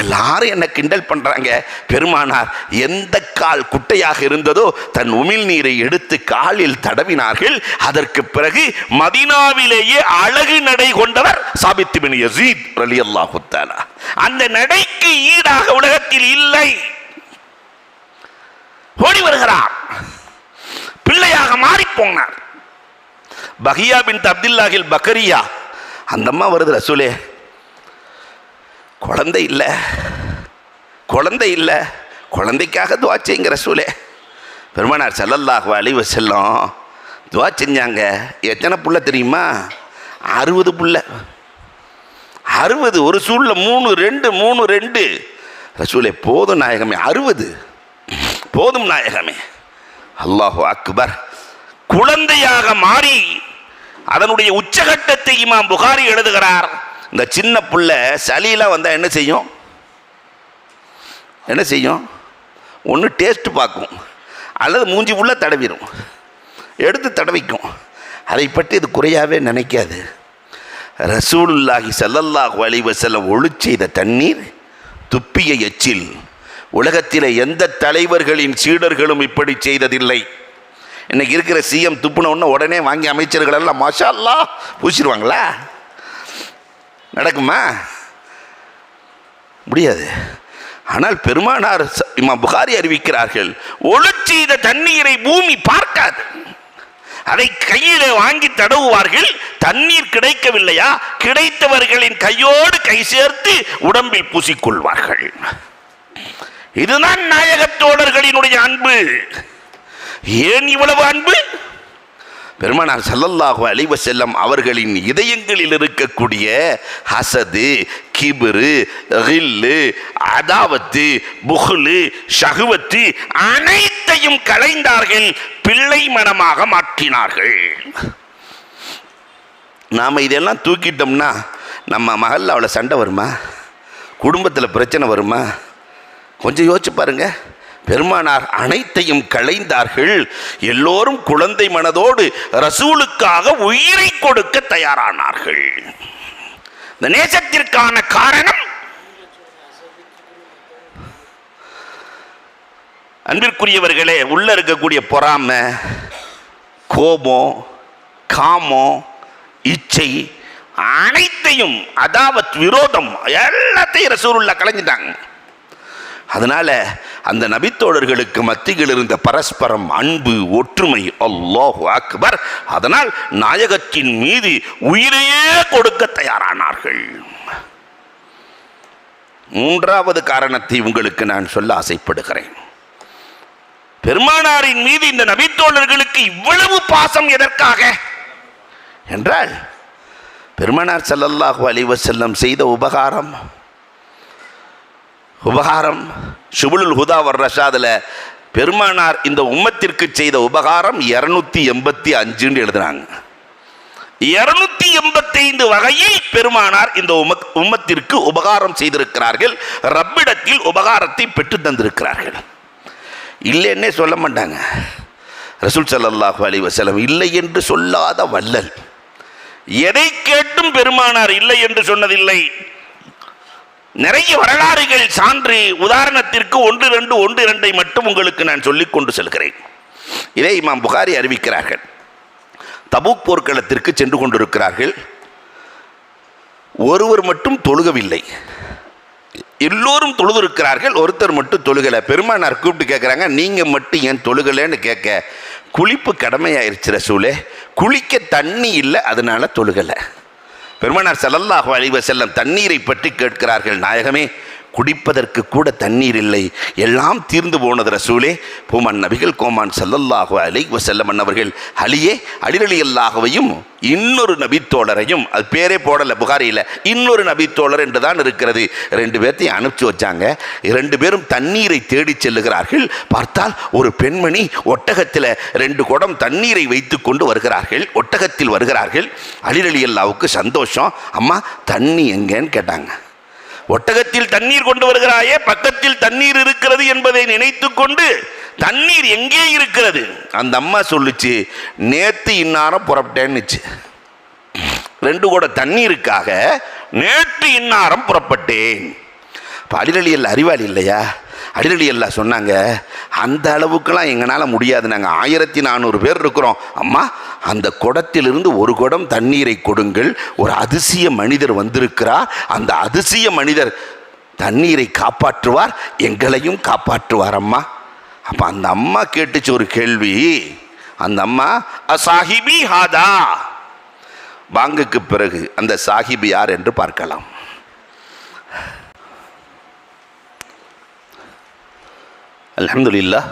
A: எல்லாரும் என்ன கிண்டல் பண்ணுறாங்க. பெருமானார் எந்த கால் குட்டையாக இருந்ததோ தன் உமிழ்நீரை எடுத்து காலில் தடவினார்கள். அதற்கு பிறகு மதீனாவிலேயே அழகு நடை கொண்டவர் சாபித் இப்னு யஸீத் ரலியல்லாஹு தஆலா. அந்த நடைக்கு ஈடாக உலகத்தில் இல்லை. ஓடி வருகிறார், பிள்ளையாக மாறி போனார். பஹியா பின்த் அப்துல்லாஹில் பக்கரியா, அந்த அம்மா வருது, ரசூலே குழந்தை இல்லை, குழந்தை இல்லை, குழந்தைக்காக துவா செய்யுங்க ரசூலே. பெருமானார் ஸல்லல்லாஹு அலைஹி வஸல்லம் துவா செஞ்சாங்க. எத்தனை புள்ள தெரியுமா? 60 புள்ள. 60. ஒரு சூழ்ல 3-2 ரசூலே போதும் நாயகமே, 60 போதும் நாயகமே. அல்லாஹு அக்பர். குழந்தையாக மாறி அதனுடைய உச்சகட்டத்தை இமாம் புகாரி எழுதுகிறார். இந்த சின்ன புள்ள சளியெல்லாம் வந்தால் என்ன செய்யும்? என்ன செய்யும்? ஒன்று டேஸ்ட் பார்க்கும், அல்லது மூஞ்சி உள்ள தடவிடும், எடுத்து தடவிக்கும். அதை பற்றி இது குறையாவே நினைக்காது. ரசூலுல்லாஹி ஸல்லல்லாஹு அலைஹி வஸல்லம் ஒளிச் செய்த தண்ணீர், துப்பிய எச்சில், உலகத்தில் எந்த தலைவர்களின் சீடர்களும் இப்படி செய்ததில்லை. இன்னைக்கு இருக்கிற சிஎம் துப்புன உடனே வாங்கி அமைச்சர்கள் எல்லாம் மாஷா அல்லாஹ் பூசிடுவாங்களா? நடக்குமா? முடியாது. ஆனால் பெருமானார் இமாம் புகாரி அறிவிக்கிறார்கள், ஒளிச் செய்த தண்ணீரை பூமி பார்க்காது. அதை கையிலே வாங்கி தடவுவார்கள். தண்ணீர் கிடைக்கவில்லையா, கிடைத்தவர்களின் கையோடு கை சேர்த்து உடம்பில் பூசிக்கொள்வார்கள். இதுதான் நாயகத்தோழர்களினுடைய அன்பு. ஏன் இவ்வளவு அன்பு? பெருமானார் ஸல்லல்லாஹு அலைஹி வஸல்லம் அவர்களின் இதயங்களில் இருக்கக்கூடிய ஹசது, கிப்ரு, கில்லு, அதாவத்து, புஹ்லு, ஷஹ்வத்து அனைத்தையும் களைந்தார்கள், பிள்ளை மனமாக மாற்றினார்கள். நாம் இதெல்லாம் தூக்கிட்டோம்னா நம்ம மகள்ல அவளை சண்டை வருமா? குடும்பத்தில் பிரச்சனை வருமா? கொஞ்சம் யோசிச்சு பாருங்க. பெருமானார் அனைத்தையும் களைந்தார்கள். எல்லோரும் குழந்தை மனதோடு ரசூலுக்காக உயிரை கொடுக்க தயாரானார்கள். இந்த நேசத்திற்கான காரணம், அன்பிற்குரியவர்களே, உள்ள இருக்கக்கூடிய பொறாமை, கோபம், காமம், இச்சை அனைத்தையும், அதாவத் விரோதம் எல்லாத்தையும் ரசூலுல்லாஹ் களைஞ்சிட்டாங்க. அதனால அந்த நபித்தோழர்களுக்கு மத்தியில் இருந்த பரஸ்பரம் அன்பு, ஒற்றுமை, அல்லாஹு அக்பர். அதனால் நாயகத்தின் மீது உயிரையே கொடுக்க தயாரானார்கள். மூன்றாவது காரணத்தை உங்களுக்கு நான் சொல்ல ஆசைப்படுகிறேன். பெருமானாரின் மீது இந்த நபித்தோழர்களுக்கு இவ்வளவு பாசம் எதற்காக என்றால், பெருமானார் ஸல்லல்லாஹு அலைஹி வஸல்லம் செய்த உபகாரம் ஷுபுலுல் ஹுதா வர் ரஷாதுல பெருமானார் இந்த உம்மத்திற்கு செய்த உபகாரம் 285 எழுதுறாங்க. 285 வகையில் பெருமானார் இந்த உம்மத்திற்கு உபகாரம் செய்திருக்கிறார்கள். ரப்பிடத்தில் உபகாரத்தை பெற்று தந்திருக்கிறார்கள். இல்லைன்னே சொல்ல மாட்டாங்க. ரசூல் ஸல்லல்லாஹு அலைஹி வஸல்லம் இல்லை என்று சொல்லாத வள்ளல். எதை கேட்டும் பெருமானார் இல்லை என்று சொன்னதில்லை. நிறைய வரலாறுகள் சான்று, உதாரணத்திற்கு 1-2 மட்டும் உங்களுக்கு நான் சொல்லிக் கொண்டு செல்கிறேன். இதை இமாம் புகாரி அறிவிக்கிறார்கள். தபூக் போர்க்களத்திற்கு சென்று கொண்டிருக்கிறார்கள். ஒருவர் மட்டும் தொழுகவில்லை, எல்லோரும் தொழுதிருக்கிறார்கள், ஒருத்தர் மட்டும் தொழுகலை. பெருமானார் கூப்பிட்டு கேட்குறாங்க, நீங்கள் மட்டும் ஏன் தொழுகலைன்னு கேட்க, குளிப்பு கடமையாயிருச்சு ரசூலே, குளிக்க தண்ணி இல்லை, அதனால தொழுகலை. பெருமானார் ஸல்லல்லாஹு அலைஹி வஸல்லம் தண்ணீரை பற்றி கேட்கிறார்கள். நாயகமே, குடிப்பதற்கு கூட தண்ணீர் இல்லை, எல்லாம் தீர்ந்து போனது ரசூலே. பூமான் நபிகள் கோமான் ஸல்லல்லாஹு அலைஹி வஸல்லம் அவர்கள் அலியே, அலி ரலியல்லாஹுவையும் இன்னொரு நபித்தோழரையும், அது பேரே போடலை புகாரியில், இன்னொரு நபித்தோழர் என்று தான் இருக்கிறது, 2 பேர்த்தையும் அனுப்பிச்சு வச்சாங்க. 2 பேரும் தண்ணீரை தேடி செல்லுகிறார்கள். பார்த்தால் ஒரு பெண்மணி ஒட்டகத்தில் 2 குடம் தண்ணீரை வைத்து கொண்டு வருகிறார்கள். ஒட்டகத்தில் வருகிறார்கள். அலி ரலியல்லாஹுவுக்கு சந்தோஷம். அம்மா தண்ணி எங்கன்னு கேட்டாங்க. ஒட்டகத்தில் தண்ணீர் கொண்டு வருகிறாயே, பக்கத்தில் தண்ணீர் இருக்கிறது என்பதை நினைத்து கொண்டு, தண்ணீர் எங்கே இருக்கிறது? அந்த அம்மா சொல்லுச்சு, நேத்து இன்னாரம் புறப்பட்டேன்னுச்சு. 2 குடம் தண்ணீருக்காக நேற்று இன்னாரம் புறப்பட்டேன். இப்போ அடிரலி அறிவாளி இல்லையா? அடிரலி சொன்னாங்க, அந்த அளவுக்குலாம் எங்களால் முடியாது, நாங்கள் 1400 பேர் இருக்கிறோம். அம்மா, அந்த குடத்திலிருந்து 1 குடம் தண்ணீரை கொடுங்கள். ஒரு அதிசய மனிதர் வந்திருக்கிறார், அந்த அதிசய மனிதர் தண்ணீரை காப்பாற்றுவார், எங்களையும் காப்பாற்றுவார் அம்மா. அப்போ அந்த அம்மா கேட்டுச்சு ஒரு கேள்வி. அந்த அம்மா சாஹிபி ஹாதா. பாங்குக்கு பிறகு அந்த சாஹிபி யார் என்று பார்க்கலாம். அல்ஹம்துலில்லாஹ்.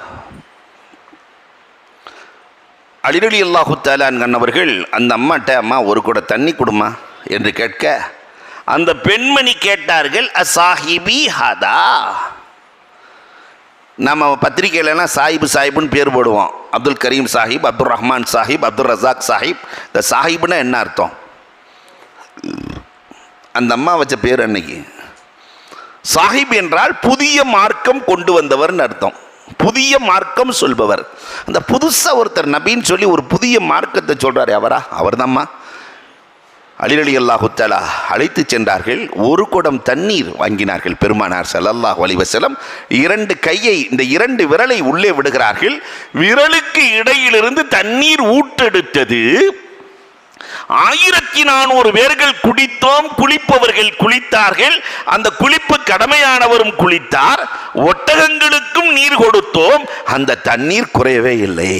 A: அலி ரலியல்லாஹு தஆலா அன்ஹு அந்த அம்மாட்ட, அம்மா 1 குடம் தண்ணி கொடுமா என்று கேட்க, அந்த பெண்மணி கேட்டார்கள், அசாஹிபி ஹாதா. நம்ம பத்திரிகையிலலாம் சாஹிபுன்னு பேர் போடுவோம். அப்துல் கரீம் சாஹிப், அப்துல் ரஹ்மான் சாஹிப், அப்துல் ரஸாக் சாஹிப். இந்த சாஹிப்னா என்ன அர்த்தம்? அந்த அம்மா வச்ச பேர் அன்னைக்கு. சாஹிப் என்றால் புதிய மார்க்கம் கொண்டு வந்தவர்னு அர்த்தம், புதிய மார்க்கம் சொல்பவர். அந்த புதுசாக ஒருத்தர் நபின்னு சொல்லி ஒரு புதிய மார்க்கத்தை சொல்கிறாரு, அவர் தான்மா. அலி ரலியல்லாஹு தஆலா அழைத்து சென்றார்கள். 1 குடம் தண்ணீர் வாங்கினார்கள் பெருமானார் ஸல்லல்லாஹு அலைஹி வஸல்லம். 2 கையை, இந்த 2 விரலை உள்ளே விடுகிறார்கள். விரலுக்கு இடையிலிருந்து தண்ணீர் ஊற்றெடுத்தது. 1400 பேர்கள் குடித்தோம். குளிப்பவர்கள் குளித்தார்கள், அந்த குளிப்பு கடமையானவரும் குளித்தார். ஒட்டகங்களுக்கும் நீர் கொடுத்தோம், அந்த தண்ணீர் குறையவே இல்லை.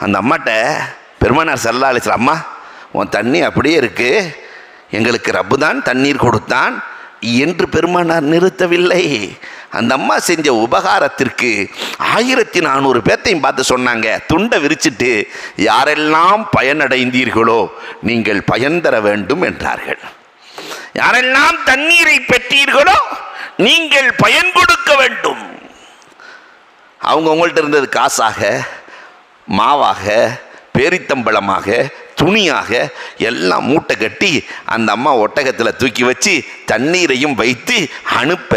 A: அந்த அம்மாட்ட பெருமானார் ஸல்லல்லாஹு அலைஹி வஸல்லம், அம்மா உன் தண்ணி அப்படியே இருக்கு, எங்களுக்கு ரப்பு தான் தண்ணீர் கொடுத்தான் என்று பெருமானார் நிறுத்தவில்லை. அந்த அம்மா செஞ்ச உபகாரத்திற்கு 1400 பேர்த்தையும் பார்த்து சொன்னாங்க, துண்டை விரிச்சிட்டு, யாரெல்லாம் பயனடைந்தீர்களோ நீங்கள் பயன் தர வேண்டும் என்றார்கள். யாரெல்லாம் தண்ணீரை பெற்றீர்களோ நீங்கள் பயன் கொடுக்க வேண்டும். அவங்க உங்கள்கிட்ட இருந்தது காசாக, மாவாக, பேரித்தம்பளமாக, துணியாக எல்லாம் மூட்டை கட்டி அந்த அம்மா ஒட்டகத்தில் தூக்கி வச்சு தண்ணீரையும் வைத்து அனுப்ப,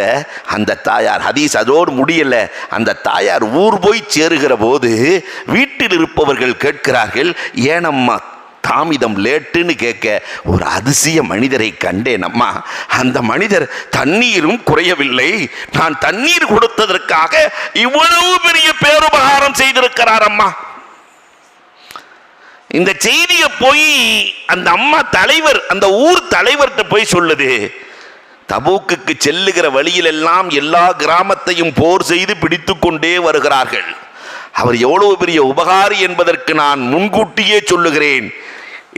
A: அந்த தாயார், ஹதீஸ் அதோடு முடியலை, அந்த தாயார் ஊர் போய் சேருகிற போது வீட்டில் இருப்பவர்கள் கேட்கிறார்கள், ஏனம்மா தாமிதம் லேட்டுன்னு கேட்க, ஒரு அதிசய மனிதரை கண்டேன் அம்மா. அந்த மனிதர் தண்ணீரும் குறையவில்லை, நான் தண்ணீர் கொடுத்ததற்காக இவ்வளவு பெரிய பேருபகாரம் செய்திருக்கிறார் அம்மா. இந்த செய்தியை போய் அந்த அம்மா தலைவர், அந்த ஊர் தலைவர்கிட்ட போய் சொல்லுது. தபூக்குக்கு செல்லுகிற வழியிலெல்லாம் எல்லா கிராமத்தையும் போர் செய்து பிடித்து கொண்டே வருகிறார்கள். அவர் எவ்வளவு பெரிய உபகாரி என்பதற்கு நான் முன்கூட்டியே சொல்லுகிறேன்.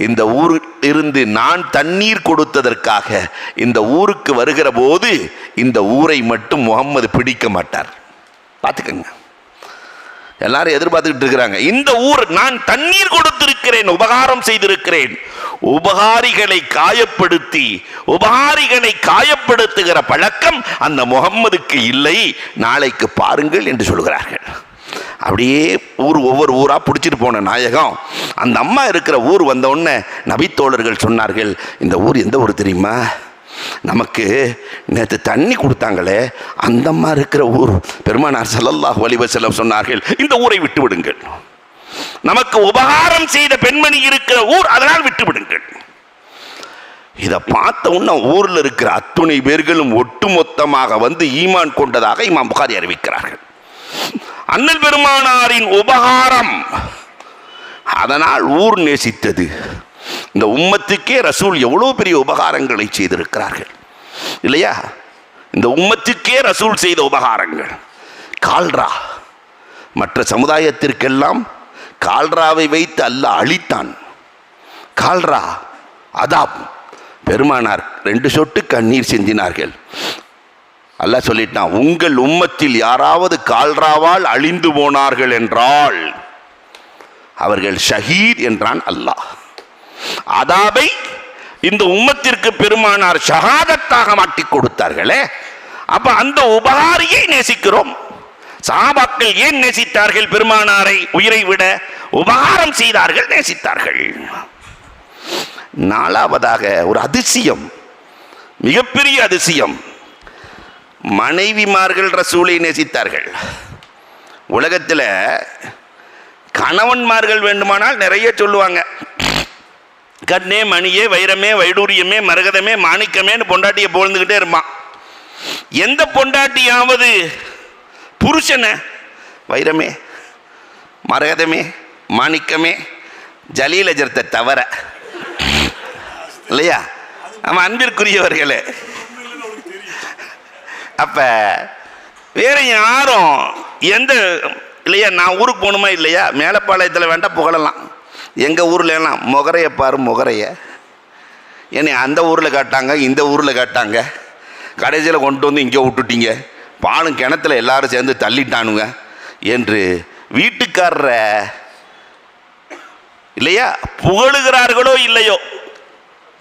A: இந்த ஊரில் இருந்து நான் தண்ணீர் கொடுத்ததற்காக இந்த ஊருக்கு வருகிற போது இந்த ஊரை மட்டும் முகம்மது பிடிக்க மாட்டார். பார்த்துக்கங்க, எல்லாரும் எதிர்பார்த்துக்கிட்டு இருக்கிறாங்க. இந்த ஊர் நான் தண்ணீர் கொடுத்திருக்கிறேன், உபகாரம் செய்திருக்கிறேன். உபகாரிகளை காயப்படுத்தி உபகாரிகளை காயப்படுத்துகிற பழக்கம் அந்த முகம்மதுக்கு இல்லை, நாளைக்கு பாருங்கள் என்று சொல்கிறார்கள். அப்படியே ஒவ்வொரு ஊரா பிடிச்சிட்டு போன நாயகம் அந்த அம்மா இருக்கிற ஊர் வந்த உடனே நபித்தோழர்கள் சொன்னார்கள், இந்த ஊர் எந்த ஊர் தெரியுமா? நமக்கு நேற்று தண்ணி கொடுத்தாங்களே அந்த அம்மா இருக்கிற ஊர். பெருமானார் ஸல்லல்லாஹு அலைஹி வஸல்லம் சொன்னார்கள், இந்த ஊரை விட்டு விடுங்கள், நமக்கு உபகாரம் செய்த பெண்மணி இருக்கிற ஊர், அதனால் விட்டு விடுங்கள். இதை பார்த்த உடனே ஊரில் இருக்கிற அத்துணை பேர்களும் ஒட்டுமொத்தமாக வந்து ஈமான் கொண்டதாக இமாம் புகாரி அறிவிக்கிறார்கள். அண்ணல் பெருமானாரின் உபகாரம், அதனால் ஊர் நேசித்தது. இந்த உம்மத்துக்கே ரசூல் எவ்வளவு பெரிய உபகாரங்களை செய்திருக்கிறார்கள் இல்லையா? இந்த உம்மத்துக்கே ரசூல் செய்த உபகாரங்கள். கால்ரா, மற்ற சமுதாயத்திற்கெல்லாம் கால்ராவை வைத்து அல்லாஹ் அழித்தான். கால்ரா அதாப், பெருமானார் 2 சொட்டு கண்ணீர் சிந்தினார்கள். அல்லாஹ் சொல்லிட்டான், உங்கள் உம்மத்தில் யாராவது கால்ராவால் அழிந்து போனார்கள் என்றால் அவர்கள் ஷஹீத் என்றான் அல்லாஹ். அதாபை இந்த உம்மத்திற்கு பெருமானார் ஷஹாதத்தாக மாட்டி கொடுத்தார்களே. அப்ப அந்த உபகாரியை நேசிக்கிறோம். சஹாபாக்கள் ஏன் நேசித்தார்கள் பெருமானாரை? உயிரை விட உபகாரம் செய்தார்கள், நேசித்தார்கள். 4வதாக ஒரு அதிசயம், மிகப்பெரிய அதிசயம், மனைவிமார்கள் ரசூலை நேசித்தார்கள். உலகத்தில் கணவன்மார்கள் வேண்டுமானால் நிறைய சொல்லுவாங்க, கண்ணே மணியே வைரமே வைடூரியமே மரகதமே மாணிக்கமேன்னு பொண்டாட்டியை புகழ்ந்துக்கிட்டே இருப்பான். எந்த பொண்டாட்டியாவது புருஷனை வைரமே மரகதமே மாணிக்கமே ஜலீலஜரத்தை தவிர இல்லையா? நம்ம அன்பிற்குரியவர்களே, அப்ப வேற யாரும் எந்த இல்லையா? நான் ஊருக்கு போகணுமா இல்லையா? மேலப்பாளையத்தில் வேண்டாம் புகழலாம். எங்கள் ஊரில் எல்லாம் முகரைய பாரு முகரைய, என்னை அந்த ஊரில் காட்டாங்க இந்த ஊரில் காட்டாங்க, கடைசியில் கொண்டு வந்து இங்கே விட்டுட்டீங்க, பாலும் கிணத்துல எல்லாரும் சேர்ந்து தள்ளிட்டானுங்க என்று வீட்டுக்காரர இல்லையா புகழுகிறார்களோ இல்லையோ,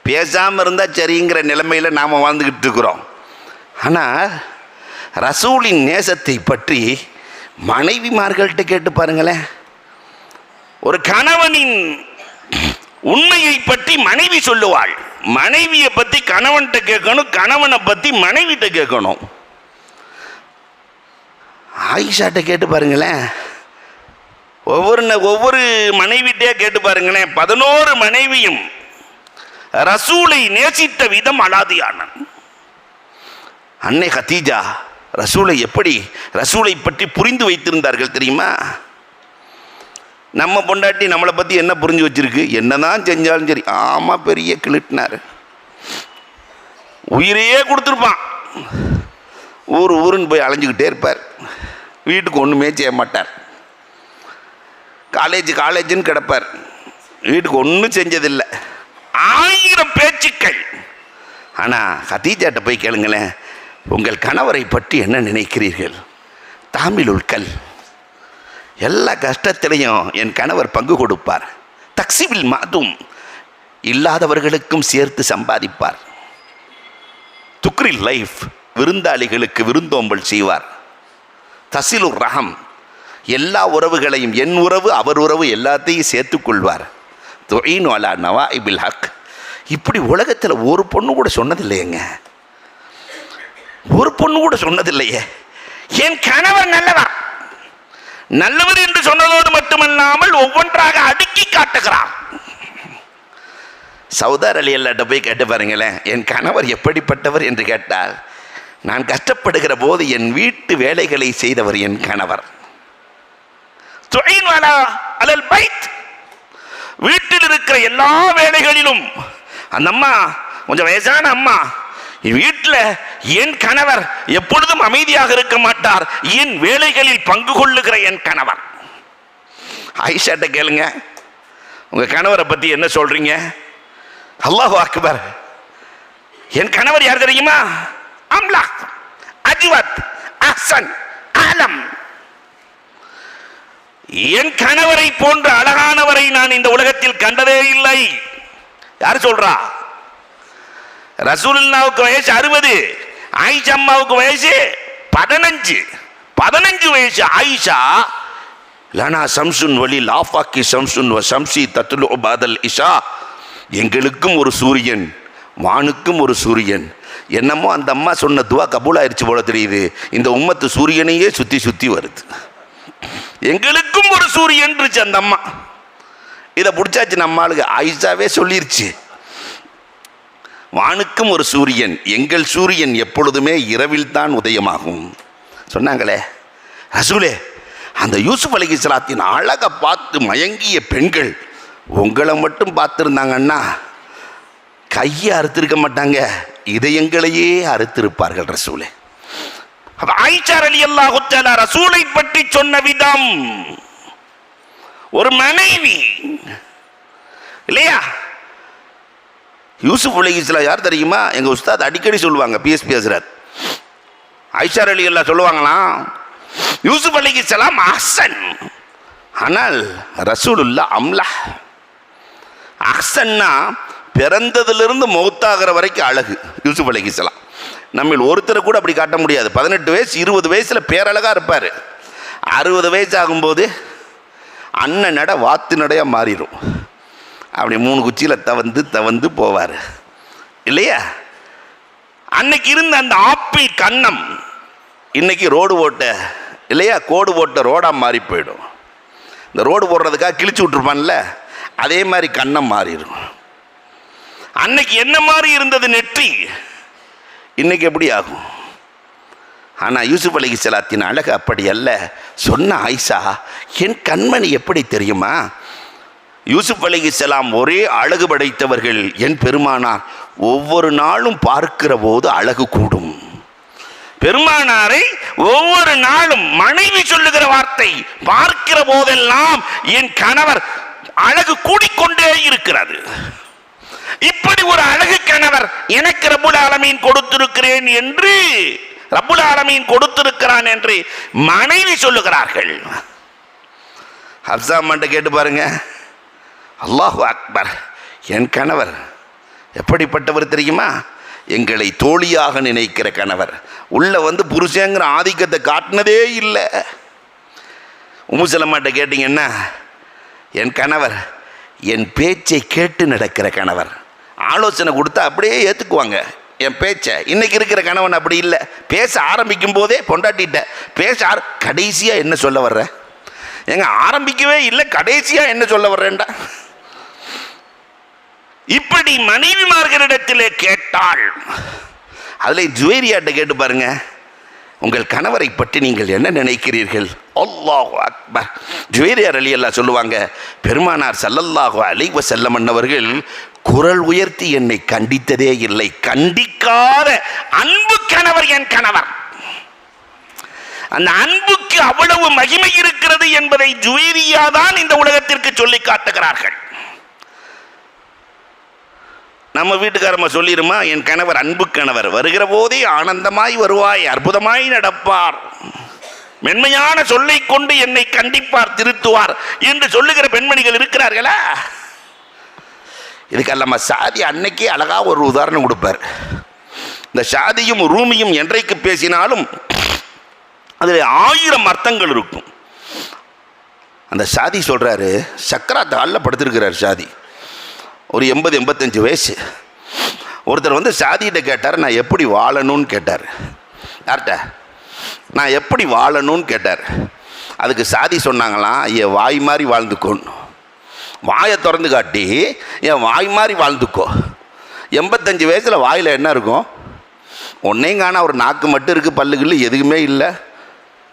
A: பேசாமல் இருந்தால் சரிங்கிற நிலைமையில் நாம் வாழ்ந்துக்கிட்டு இருக்கிறோம். ஆனால் ரசூலின் நேசத்தை பற்றி மனைவிமார்கள்ட்ட கேட்டு பாருங்களேன். ஒரு கணவனின் உண்மையை பற்றி மனைவி சொல்லுவாள், மனைவியை பற்றி கணவன்கிட்ட கேட்கணும், கணவனை பற்றி மனைவிட்ட கேட்கணும். ஆயிஷாட்ட கேட்டு பாருங்களேன், ஒவ்வொரு மனைவிட்டே கேட்டு பாருங்களேன். 11 மனைவியும் ரசூலை நேசித்த விதம் அலாதியான. அன்னை கதீஜா ரசூலை பற்றி புரிந்து வைத்திருந்தார்கள் தெரியுமா? நம்ம பொண்டாட்டி நம்மளை பற்றி என்ன புரிஞ்சு வச்சிருக்கு? என்னதான் செஞ்சாலும் சரி, ஆமாம் பெரிய கிளிட்டினார், உயிரையே கொடுத்துருப்பான், ஊருன்னு போய் அலைஞ்சிக்கிட்டே இருப்பார், வீட்டுக்கு ஒன்றுமே செய்ய மாட்டார், காலேஜுன்னு கிடப்பார், வீட்டுக்கு ஒன்றும் செஞ்சதில்லை, 1000 பேச்சுக்கள். ஆனால் கதீஜாட்ட போய் கேளுங்களேன், உங்கள் கணவரை பற்றி என்ன நினைக்கிறீர்கள்? தாமிலுல் கல், எல்லா கஷ்டத்திலையும் என் கணவர் பங்கு கொடுப்பார், தக்சிபில் மாதும், இல்லாதவர்களுக்கும் சேர்த்து சம்பாதிப்பார், துக்ரில் லைஃப், விருந்தாளிகளுக்கு விருந்தோம்பல் செய்வார், தசிலுர் ரஹம், எல்லா உறவுகளையும் என் உறவு அவர் உறவு எல்லாத்தையும் சேர்த்துக்கொள்வார், துஈனு அலா நவாஇபில் ஹக். இப்படி உலகத்தில் ஒரு பொண்ணு கூட சொன்னதில்லையேங்க, ஒரு பொண்ணு கூட சொன்னதில்லையே. என் கணவர் நல்லவர் என்று சொன்னதோடு மட்டுமல்லாமல் ஒவ்வொன்றாக அடுக்கி காட்டுகிறார். சௌதார் அலி அல்லாட்ட போய் கேட்டு பாருங்களேன், என் கணவர் எப்படிப்பட்டவர் என்று கேட்டால், நான் கஷ்டப்படுகிற போது என் வீட்டு வேலைகளை செய்தவர் என் கணவர். வீட்டில் இருக்கிற எல்லா வேலைகளிலும் அந்த அம்மா கொஞ்சம் வயசான அம்மா, வீட்டில் என் கணவர் எப்பொழுதும் அமைதியாக இருக்க மாட்டார், என் வேலைகளில் பங்கு கொள்ளுகிற என் கணவர். ஆயிஷாட்ட கேளுங்க, உங்க கணவரை பத்தி என்ன சொல்றீங்க? அல்லாஹு அக்பர். என் கணவர் யார் தெரியுமா? அம்லாக், அஜ்வத், அஹ்சன், ஆலம். என் கணவரை போன்ற அழகானவரை நான் இந்த உலகத்தில் கண்டதே இல்லை. யார் சொல்றா? ரசூலுல்லாஹ்வுக்கு வயசு 60, ஆயிஷா அம்மாவுக்கு வயசு 15 வயசு. ஆயிஷா லனா சம்சுன் வலி லாஃபாக்கி சம்சுன் வ சம்சி தத்லு பாதல் இஷா, எங்களுக்கும் ஒரு சூரியன் வானுக்கும் ஒரு சூரியன். என்னமோ அந்த அம்மா சொன்ன துவா கபூலாயிருச்சு போல தெரியுது. இந்த உம்மத்து சூரியனையே சுத்தி வருது. எங்களுக்கும் ஒரு சூரியன் இருந்துச்சு அந்த அம்மா. இதை பிடிச்சாச்சு நம்ம ஆளுங்க. ஆயிஷாவே சொல்லிருச்சு, வானுக்கும் ஒரு சூரியன், எங்கள் சூரியன் எப்பொழுதுமே இரவில் தான் உதயமாகும் சொன்னாங்களே. ரசூலே, அந்த யூசுப் அலைஹிஸ்ஸலாத்தின் அழகை பார்த்து மயங்கிய பெண்கள் உங்களை மட்டும் பார்த்துருந்தாங்கன்னா கையை அறுத்திருக்க மாட்டாங்க, இதயங்களையே அறுத்திருப்பார்கள் ரசூலே. ஆயிஷா ரலியல்லாஹு தஆலா ரசூலை பற்றி சொன்ன விதம், ஒரு மனைவி இல்லையா? யூசுப் அலைஹிஸ்ஸலாம் யார் தெரியுமா? எங்க உஸ்தாத் அடிக்கடி சொல்லுவாங்க, பிஎஸ்பி ஹஸ்ரத் ஆயிஷா ரலியல்லாஹு சொல்லுவாங்களாம், யூசுப் அலைஹிஸ்ஸலாம் அஹ்சன், ஆனால் ரசூலுல்லாஹ் அம்லஹ். அஹ்சன்னா பிறந்ததிலிருந்து மௌத்தாகிற வரைக்கும் அழகு யூசுப் அலைஹிஸ்ஸலாம். நம்ம ஒருத்தரை கூட அப்படி காட்ட முடியாது. 18 வயசு 20 வயசுல பேரழகா இருப்பார். 60 வயசு ஆகும்போது அண்ணன் நட வாத்து நடையா மாறிடும். அப்படி 3 குச்சியில் தவந்து போவார் இல்லையா? அன்னைக்கு இருந்த அந்த ஆப்பிள் கன்னம் இன்னைக்கு ரோடு ஓட்ட இல்லையா, கோடு போட்ட ரோடாக மாறி போயிடும். இந்த ரோடு போடுறதுக்காக கிழிச்சு விட்டுருப்பான்ல, அதே மாதிரி கன்னம் மாறிடும். அன்னைக்கு என்ன மாதிரி இருந்தது நெற்றி, இன்னைக்கு எப்படி ஆகும்? ஆனால் யூசுப் அலைஹிஸ்ஸலாத்தின் அழகு அப்படி அல்ல. சொன்ன ஆயிஷா, என் கண்மணி எப்படி தெரியுமா? யூசுப் அலைஹிஸ்ஸலாம் ஒரே அழகு படைத்தவர்கள். என் பெருமானார் ஒவ்வொரு நாளும் பார்க்கிற போது அழகு கூடும். பெருமானாரை ஒவ்வொரு நாளும் மனைவி சொல்லுகிற வார்த்தை, பார்க்கிற போதெல்லாம் என் கணவர் அழகு கூடிக்கொண்டே இருக்கிறது. இப்படி ஒரு அழகு கணவர் எனக்கு ரப்புல் ஆலமீன் கொடுத்திருக்கிறேன் என்று, ரப்புல் ஆலமீன் கொடுத்திருக்கிறான் என்று மனைவி சொல்லுகிறார்கள். ஹப்ஸா அம்மாட்ட கேட்டு பாருங்க. அல்லாஹு அக்பர், என் கணவர் எப்படிப்பட்டவர் தெரியுமா? எங்களை தோழியாக நினைக்கிற கணவர். உள்ள வந்து புருஷங்கிற ஆதிக்கத்தை காட்டினதே இல்லை. உம்மு சலமாட்ட கேட்டீங்கன்னா, என் கணவர் என் பேச்சை கேட்டு நடக்கிற கணவர். ஆலோசனை கொடுத்தா அப்படியே ஏற்றுக்குவாங்க என் பேச்சை. இன்னைக்கு இருக்கிற கணவன் அப்படி இல்லை. பேச ஆரம்பிக்கும் போதே பொண்டாட்டிட்ட பேச கடைசியாக என்ன சொல்ல வர்ற, எங்க ஆரம்பிக்கவே இல்லை, கடைசியாக என்ன சொல்ல வர்றேன்டா. இப்படி மனைவிமார்களிடத்திலே கேட்டால், அதில் ஜுவேரியாட்ட கேட்டு பாருங்க, உங்கள் கணவரை பற்றி நீங்கள் என்ன நினைக்கிறீர்கள்? அல்லாஹு அக்பர். ஜுவேரியா ரலியல்லாஹு சொல்லுவாங்க, பெருமானார் ஸல்லல்லாஹு அலைஹி வஸல்லம் அவர்கள் குரல் உயர்த்தி என்னை கண்டித்ததே இல்லை. கண்டிக்காத அன்பு கணவர் என் கணவர். அந்த அன்புக்கு அவ்வளவு மகிமை இருக்கிறது என்பதை ஜுவேரியா தான் இந்த உலகத்திற்கு சொல்லி காட்டுகிறார்கள். நம்ம வீட்டுக்காரம்மா சொல்லிருமா, என் கணவர் அன்பு கணவர், வருகிற போதே ஆனந்தமாய் வருவாய், அற்புதமாய் நடப்பார், மென்மையான சொல்லை கொண்டு என்னை கண்டிப்பார், திருத்துவார் என்று சொல்லுகிற பெண்மணிகள் இருக்கிறார்களா? இதுக்கு அல்லாம சாதி அன்னைக்கே அழகா ஒரு உதாரணம் கொடுப்பார். இந்த சாதியும் ரூமியும் என்றைக்கு பேசினாலும் அதில் 1000 அர்த்தங்கள் இருக்கும். அந்த சாதி சொல்றாரு, சக்கராத் ஹாலில் படுத்திருக்கிறார் சாதி, ஒரு 80-85 வயசு. ஒருத்தர் வந்து சாதிகிட்ட கேட்டார், நான் எப்படி வாழணும்னு கேட்டார். யார்கிட்ட? நான் எப்படி வாழணும்னு கேட்டார். அதுக்கு சாதி சொன்னாங்களாம், என் வாய் மாதிரி வாழ்ந்துக்கோன்னு. வாயை திறந்து காட்டி என் வாய் மாதிரி வாழ்ந்துக்கோ. 85 வயசில் வாயில் என்ன இருக்கும்? ஒன்றையும் காணா, ஒரு நாக்கு மட்டும் இருக்குது, பல்லுகள் எதுவுமே இல்லை.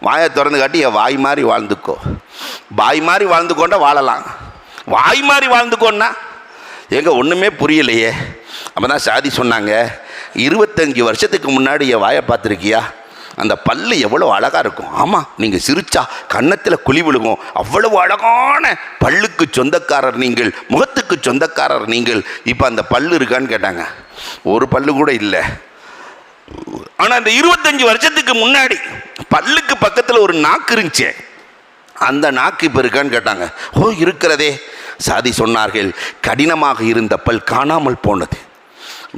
A: வாயை திறந்து காட்டி என் வாய் மாதிரி வாழ்ந்துக்கோ. வாய் மாதிரி வாழ்ந்துக்கோண்டா வாழலாம், வாய் மாதிரி வாழ்ந்துக்கோன்னா எங்க ஒன்றுமே புரியலையே. அப்போ தான் சாதி சொன்னாங்க, 25 வருஷத்துக்கு முன்னாடி என் வாயை பார்த்துருக்கியா? அந்த பல்லு எவ்வளோ அழகாக இருக்கும். ஆமாம், நீங்கள் சிரிச்சா கன்னத்தில் குழி விழுகும், அவ்வளவு அழகான பல்லுக்கு சொந்தக்காரர் நீங்கள், முகத்துக்கு சொந்தக்காரர் நீங்கள். இப்போ அந்த பல்லு இருக்கான்னு கேட்டாங்க. ஒரு பல்லு கூட இல்லை. ஆனால் அந்த 25 வருஷத்துக்கு முன்னாடி பல்லுக்கு பக்கத்தில் ஒரு நாக்கு இருந்துச்சு, அந்த நாக்கு இப்போ இருக்கான்னு கேட்டாங்க. ஓ, இருக்கிறதே. சாதி சொன்னார்கள், கடினமாக இருந்த பல் காணாமல் போனது,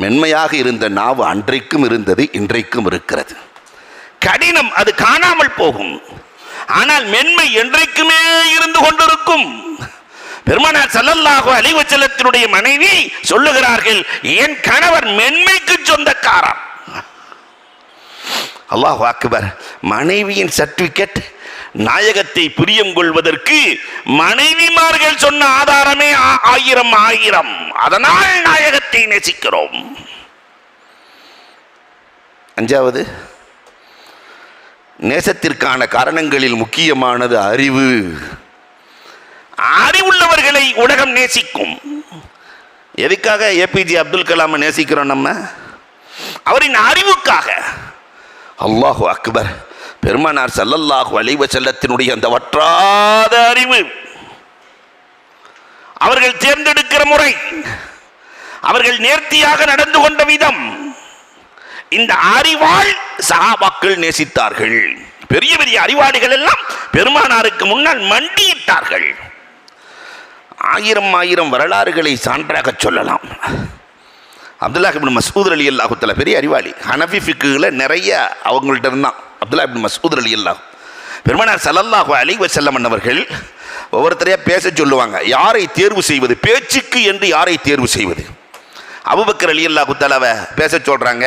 A: மென்மையாக இருந்த நாவு அன்றைக்கும் இருந்தது, இன்றைக்கும் இருக்கிறது. கடினம் அது காணாமல் போகும், ஆனால் மென்மை என்றைக்குமே இருந்து கொண்டிருக்கும். பெருமானார் ஸல்லல்லாஹு அலைஹி வஸல்லத்தினுடைய மனைவி சொல்லுகிறார்கள், என் கணவர் மென்மைக்கு சொந்தக்காரர். அல்லாஹு அக்பர். மனைவியின் சர்டிபிகேட் நாயகத்தை பிரியம் கொள்வதற்கு மனைவிமார்கள் சொன்ன ஆதாரமே 1000. அதனால் நாயகத்தை நேசிக்கிறோம். 5வது, நேசத்திற்கான காரணங்களில் முக்கியமானது அறிவு. அறிவுள்ளவர்களை உலகம் நேசிக்கும். எதுக்காக ஏபிஜே அப்துல் கலாமை நேசிக்கிறோம்? நம்ம அவரின் அறிவுக்காக. அல்லாஹு அக்பர். பெருமானார் ஸல்லல்லாஹு அலைஹி வஸல்லத்தினுடைய அந்த வற்றாத அறிவு, அவர்கள் தேர்ந்தெடுக்கிற முறை, அவர்கள் நேர்த்தியாக நடந்து கொண்ட விதம், இந்த அறிவால் சஹாபாக்கள் நேசித்தார்கள். பெரிய பெரிய அறிவாளிகள் எல்லாம் பெருமானாருக்கு முன்னால் மண்டியிட்டார்கள். 1000 வரலாறுகளை சான்றாக சொல்லலாம். அப்துல்லாஹ் இப்னு மஸ்ஊத் ரலியல்லாஹு தஆலா பெரிய அறிவாளி. ஹனஃபி ஃபிக்ஹ்ல நிறைய அவங்கள்ட்ட இருந்தான் அப்துல்லாஹ் இப்னு மஸ்ஊத் ரலியல்லாஹு. பெருமானார் ஸல்லல்லாஹு அலைஹி வஸல்லம் அவர்கள் ஒவ்வொருத்தரையாக பேச சொல்லுவாங்க. யாரை தேர்வு செய்வது, பேச்சுக்கு என்று யாரை தேர்வு செய்வது? அபூபக்கர் ரலியல்லாஹு தஆலாவை பேச சொல்கிறாங்க.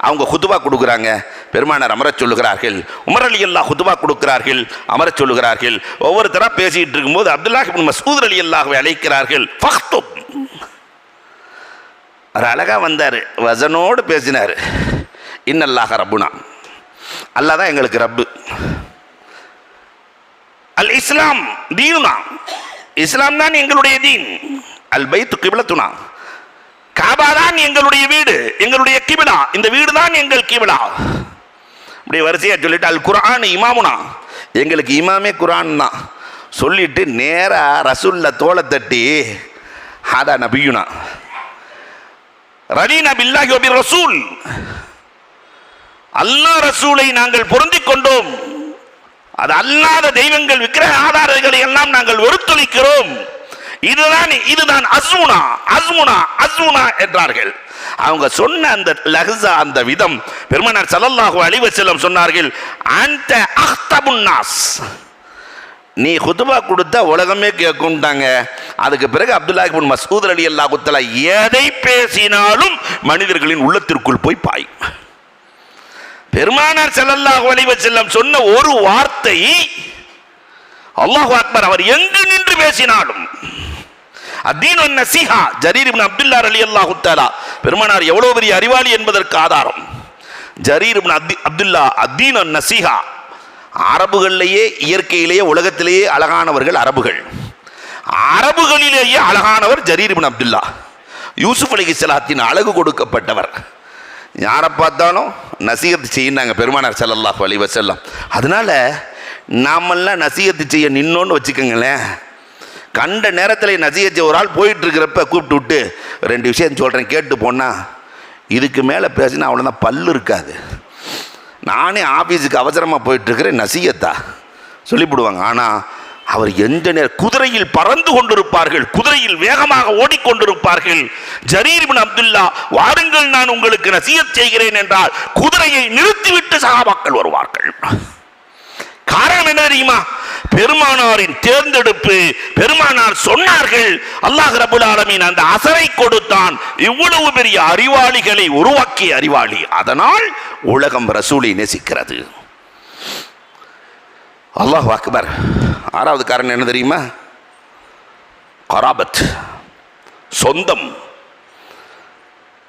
A: அவங்க ஹுதுபா கொடுக்குறாங்க, பெருமானார் அமரச் சொல்லுகிறார்கள். உமர் ரலியல்லாஹு ஹுதுபா கொடுக்கிறார்கள், அமரச் சொல்லுகிறார்கள். ஒவ்வொருத்தராக பேசிகிட்டு இருக்கும்போது அப்துல்லாஹ் இப்னு மஸ்ஊத் ரலியல்லாஹுவை அழைக்கிறார்கள். ஃபக்துப், அவர் அழகாக வந்தார், வசனோடு பேசினார். இன்னல்லாஹ ரப்புனா, அல்லாஹ் தான் எங்களுக்கு ரப்பு. அல் இஸ்லாம் தீனுனா, இஸ்லாம் தான் எங்களுடைய தீன். அல் பைத்து கிபிலத்துனா, காபா தான் எங்களுடைய வீடு, எங்களுடைய கிபிலா, இந்த வீடு தான் எங்கள் கிபிலா. இப்படி வரிசையா சொல்லிட்டு அல் குர்ஆன் இமாமுனா, எங்களுக்கு இமாமே குர்ஆன் தான் சொல்லிட்டு நேரா ரசூல்ல தோலை தட்டி ஹாதா நபியுனா ரலீனா பில்லாஹி வ பிர் ரசூல், அல்லாஹ் ரசூலை நாங்கள் பொருந்திக் கொண்டோம், அது அல்லாத தெய்வங்கள் விக்கிரக ஆதாரங்களை எல்லாம் நாங்கள் வெறுத்தொழிக்கிறோம். இதுதான் அஸ்முனா அஸ்முனா அஸ்முனா என்றார்கள். அவங்க சொன்ன அந்த லஹ்ஸா, அந்த விதம், பெருமானார் ஸல்லல்லாஹு அலைஹி வஸல்லம் சொன்னார்கள், அன்த அஹ்தபுன் நாஸ், நீ குதுபா கொடுத்தா உலகமே கேட்கும்ட்டாங்க. அதுக்கு பிறகு அப்துல்லாஹ் இப்னு மஸ்ஊத் ரலியல்லாஹு தஆலா எதை பேசினாலும் மனிதர்களின் உள்ளத்திற்குள் போய் பாய். பெருமானார் ஸல்லல்லாஹு அலைஹி வஸல்லம் சொன்ன ஒரு வார்த்தை, அல்லாஹு அக்பர், அவர் எங்கு நின்று பேசினாலும். அத்தீனு நஸீஹா, ஜரீர் இப்னு அப்துல்லா ரலியல்லாஹு தஆலா, பெருமானார் எவ்வளவு பெரிய அறிவாளி என்பதற்கு ஆதாரம். ஜரீர் இப்னு அப்துல்லா, அத்தீனு நஸீஹா, அரபுகளிலேயே இயற்கையிலேயே உலகத்திலேயே அழகானவர்கள் அரபுகள். அரபுகளிலேயே அழகானவர் ஜரீர் இப்னு அப்துல்லா. யூசுப் அலைஹிஸ்ஸலாத்தின் அழகு கொடுக்கப்பட்டவர். யாரை பார்த்தாலும் நசீகத்து செய்யினாங்க பெருமானார் ஸல்லல்லாஹு அலைஹி வஸல்லம். அதனால நாமெல்லாம் நசீகத்து செய்ய நின்னோன்னு வச்சுக்கோங்களேன், கண்ட நேரத்தில் நசீகத்து ஒரு ஆள் போயிட்டு இருக்கிறப்ப கூப்பிட்டு விட்டு 2 விஷயம் சொல்கிறேன் கேட்டு போனால், இதுக்கு மேலே பேசினா அவ்வளோதான், பல்லு இருக்காது. நானே ஆஃபீஸுக்கு அவசரமாக போயிட்டுருக்கிறேன், நசீகத்தா சொல்லிவிடுவாங்க. ஆனால் அவர் எந்த நேரம் குதிரையில் பறந்து கொண்டிருப்பார்கள், குதிரையில் வேகமாக ஓடிக்கொண்டிருப்பார்கள். ஜரீர் இப்னு அப்துல்லா, வாருங்கள் நான் உங்களுக்கு நசீகத் செய்கிறேன் என்றால் குதிரையை நிறுத்திவிட்டு சஹாபாக்கள் வருவார்கள். காரணம் என்ன தெரியுமா? பெருமானாரின் தேர்ந்தெடுப்பு. பெருமானார் சொன்னார்கள், அல்லாஹ் ரப்பல் ஆலமீன் அந்த அசரை கொடுத்தான், இவ்வளவு பெரிய அறிவாளிகளை உருவாக்கிய அறிவாளி. அதனால் உலகம் ரசூலை நேசிக்கிறது. அல்லாஹ் அக்பர். 6வது காரணம் என்ன தெரியுமா? கராபத், சொந்தம்.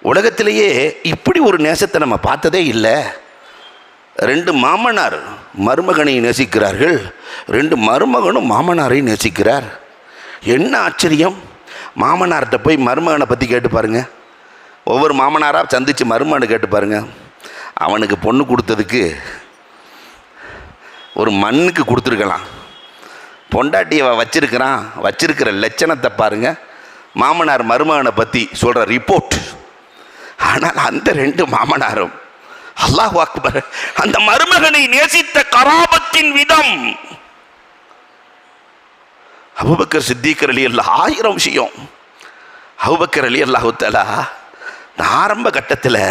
A: உலகத்திலேயே இப்படி ஒரு நேசத்தை நம்ம பார்த்ததே இல்லை. 2 மாமனார் மருமகனை நேசிக்கிறார்கள், 2 மருமகனும் மாமனாரை நேசிக்கிறார். என்ன ஆச்சரியம்! மாமனார்கிட்ட போய் மருமகனை பற்றி கேட்டு பாருங்க, ஒவ்வொரு மாமனாராக சந்தித்து மருமகனை கேட்டு பாருங்க. அவனுக்கு பொண்ணு கொடுத்ததுக்கு ஒரு மண்ணுக்கு கொடுத்துருக்கலாம், பொண்டாட்டியை வச்சிருக்கிற லட்சணத்தை பாருங்க. மாமனார் மருமகனை பற்றி சொல்கிற ரிப்போர்ட். ஆனால் அந்த 2 மாமனாரும், அல்லாஹ் அக்பர், அந்த மருமகனை நேசித்த கராபத்தின் விதம். அபூபக்கர் சித்திக் ரலியல்லாஹு 1000 விஷயம். அபூபக்கர் ரலியல்லாஹு தஆலா ஆரம்ப கட்டத்தில்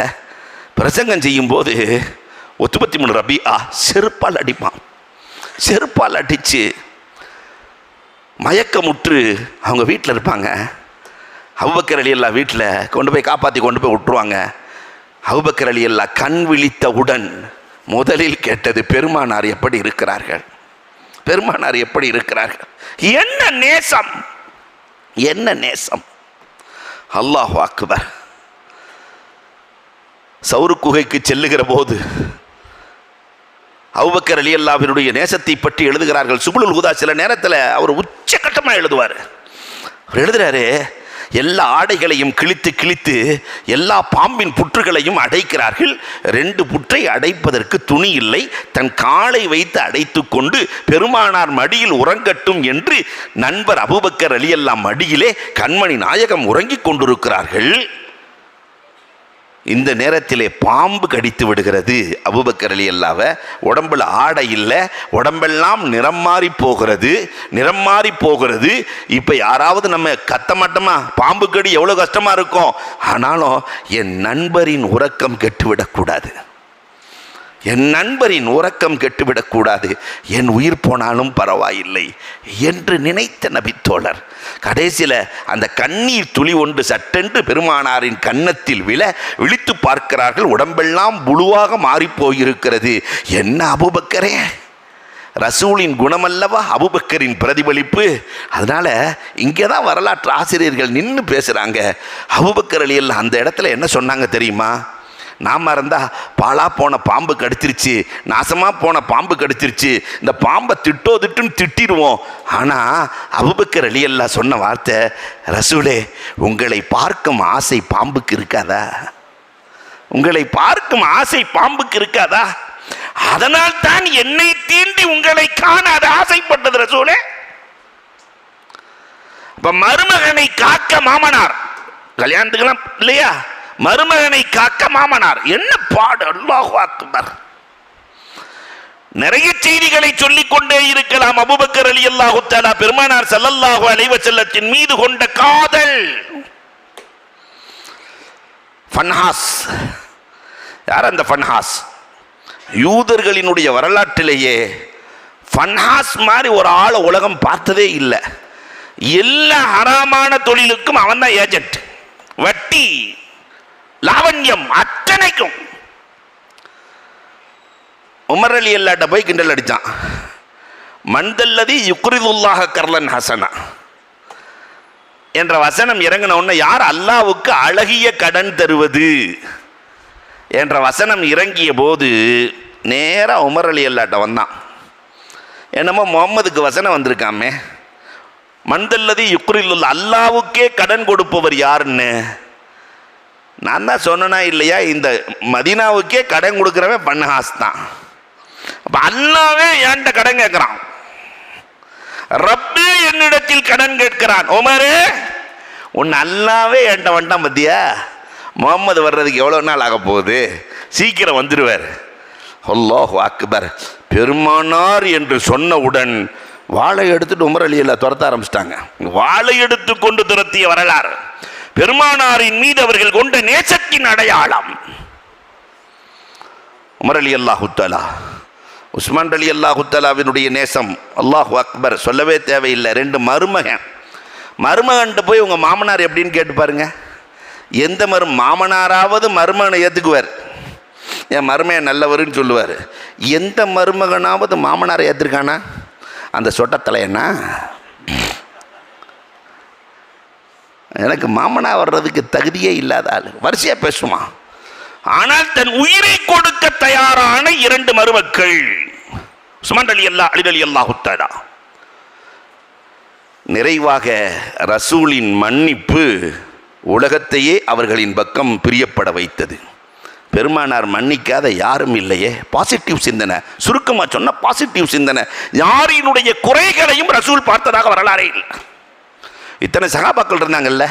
A: பிரசங்கம் செய்யும்போது உத்பத் இப்னு ரபீஆ செருப்பால் அடிப்பான். செருப்பால் அடித்து மயக்கமுற்று அவங்க வீட்டில் இருப்பாங்க. அபூபக்கர் ரலியல்லாஹு வீட்டில் கொண்டு போய் காப்பாற்றி கொண்டு போய் விட்டுருவாங்க. அபூபக்கர் ரலியல்லாஹு கண் விழித்தவுடன் முதலில் கேட்டது, பெருமானார் எப்படி இருக்கிறார்கள், பெருமானார் எப்படி இருக்கிறார்கள். என்ன நேசம், என்ன நேசம்! அல்லாஹு அக்பர். சௌரு குகைக்கு செல்லுகிற போது அபூபக்கர் ரலியல்லாஹுவினுடைய நேசத்தை பற்றி எழுதுகிறார்கள். சுபுலுல் ஹுதா சில நேரத்தில் அவர் உச்சகட்டமாக எழுதுவார். அவர் எழுதுறாரு, எல்லா ஆடைகளையும் கிழித்து எல்லா பாம்பின் புற்றுகளையும் அடைக்கிறார்கள். 2 புற்றை அடைப்பதற்கு துணி இல்லை. தன் காலை வைத்து அடைத்து கொண்டு பெருமானார் மடியில் உறங்கட்டும் என்று நண்பர் அபூபக்கர் ரலியல்லாஹு மடியிலே கண்மணி நாயகம் உறங்கிக் கொண்டிருக்கிறார்கள். இந்த நேரத்திலே பாம்பு கடித்து விடுகிறது அபூபக்கர் ரலியல்லாஹு. உடம்புல ஆடை இல்லை, உடம்பெல்லாம் நிறம் மாறி போகிறது. இப்போ யாராவது நம்ம கத்த மாட்டோமா? பாம்பு கடி எவ்வளோ கஷ்டமாக இருக்கும். ஆனாலும் என் நண்பரின் உறக்கம் கெட்டுவிடக்கூடாது, என் நண்பரின் உறக்கம் கெட்டுவிடக்கூடாது, என் உயிர் போனாலும் பரவாயில்லை என்று நினைத்த நபித்தோழர் கடைசியில் அந்த கண்ணீர் துளி ஒன்று சட்டென்று பெருமானாரின் கன்னத்தில் விழித்து பார்க்கிறார்கள். உடம்பெல்லாம் புழுவாக மாறிப்போயிருக்கிறது. என்ன அபூபக்கரே, ரசூலின் குணமல்லவா அபூபக்கரின் பிரதிபலிப்பு. அதனால இங்கே தான் வரலாற்று ஆசிரியர்கள் நின்று பேசுகிறாங்க. அபூபக்கர் ரலியல்லாஹு அந்த இடத்துல என்ன சொன்னாங்க தெரியுமா? நாம் இருந்தால் பாலா போன பாம்பு கடிச்சிருச்சு, நாசமாக போன பாம்பு கடிச்சிருச்சு, இந்த பாம்பை திட்டுன்னு திட்டிடுவோம். ஆனால் அபூபக்கர் ரலியல்லாஹு சொன்ன வார்த்தை, ரசூலே உங்களை பார்க்கும் ஆசை பாம்புக்கு இருக்காதா? உங்களை பார்க்கும் ஆசை பாம்புக்கு இருக்காதா? அதனால் தான் என்னை தீண்டி உங்களை காண அது ஆசைப்பட்டது ரசூலே. இப்ப மருமகனை காக்க மாமனார், கல்யாணத்துக்கெல்லாம் இல்லையா, மருமகனை காக்க மாமனார் என்ன பாடு! அல்லாஹு அக்பர். நிறைய செய்திகளை சொல்லிக் கொண்டே இருக்கலாம். அபூபக்கர் ரலியல்லாஹு தஆலா பெருமானார் ஸல்லல்லாஹு அலைஹி வஸல்லத்தின் மீது கொண்ட காதல். ஃபன்ஹாஸ் யார்? அந்த ஃபன்ஹாஸ் யூதர்களினுடைய வரலாற்றிலேயே ஃபன்ஹாஸ் மாதிரி ஒரு ஆளை உலகம் பார்த்ததே இல்லை. எல்லா ஹராமான தொழிலுக்கும் அவன் தான் ஏஜென்ட். வட்டி, லாவண்யம், அத்தனைக்கும். உமர் ரலியல்லாஹு போய் கிண்டல் அடித்தான். மன்தல்லதி யுக்ரிதுல்லாஹ கர்லன் ஹசனா என்ற வசனம் இறங்கின உடனே, யார் அல்லாஹ்வுக்கு அழகிய கடன் தருவது என்ற வசனம் இறங்கிய போது நேராக உமர் ரலியல்லாஹு வந்தான். என்னமோ முகம்மதுக்கு வசனம் வந்திருக்காமே, மன்தல்லதி யுக்ரிதுல்லா, அல்லாஹ்வுக்கே கடன் கொடுப்பவர் யாருன்னு. நான் தான் சொன்னா இல்லையா, இந்த மதீனாவுக்கே கடன் கொடுக்குறவன் ஃபன்ஹாஸ் தான். அப்போ அல்லாஹ்வே என்கிட்ட கடன் கேட்குறான், ரப்பே என்னிடத்தில் கடன் கேட்கிறான். உமரே உன் அல்லாஹ்வே என்கிட்ட வந்துட்டான் பத்தியா? முகம்மது வர்றதுக்கு எவ்வளோ நாள் ஆக போகுது, சீக்கிரம் வந்துடுவார். அல்லாஹு அக்பர். பெருமானார் என்று சொன்னவுடன் வாளை எடுத்துட்டு உமர் ரலியல்லாஹு துரத்த ஆரம்பிச்சிட்டாங்க. வாளை எடுத்து கொண்டு துரத்திய வரலாறு பெருமானாரின் மீது அவர்கள் கொண்ட நேசத்தின் அடையாளம். உமர் ரலியல்லாஹு தஆலா, உஸ்மான் ரலியல்லாஹு தஆலாவினுடைய நேசம் அல்லாஹு அக்பர், சொல்லவே தேவையில்லை. ரெண்டு மருமகன்ட்டு போய் உங்கள் மாமனார் எப்படின்னு கேட்டு பாருங்க. எந்த மாமனாராவது மருமகனை ஏற்றுக்குவார், என் மருமையன் நல்லவருன்னு சொல்லுவார். எந்த மருமகனாவது மாமனாரை ஏற்றுருக்கானா? அந்த சொட்டத்தலையண்ணா, எனக்கு மாமனா வர்றதுக்கு தகுதியே இல்லாத ஆள், வரிசையா பேசுமா. ஆனால் தன் உயிரை கொடுக்க தயாரான இரண்டு மருமக்கள், உஸ்மான் ரலியல்லாஹு அலி ரலியல்லாஹு தஆலா. நிறைவாக ரசூலின் மன்னிப்பு உலகத்தையே அவர்களின் பக்கம் பிரியப்பட வைத்தது. பெருமானார் மன்னிக்காத யாரும் இல்லையே. பாசிட்டிவ் சிந்தனை, சுருக்கமாக சொன்ன பாசிட்டிவ் சிந்தனை. யாரினுடைய குறைகளையும் ரசூல் பார்த்ததாக வரலாறே இல்லை. இத்தனை சகாபாக்கள் இருந்தாங்கல்ல,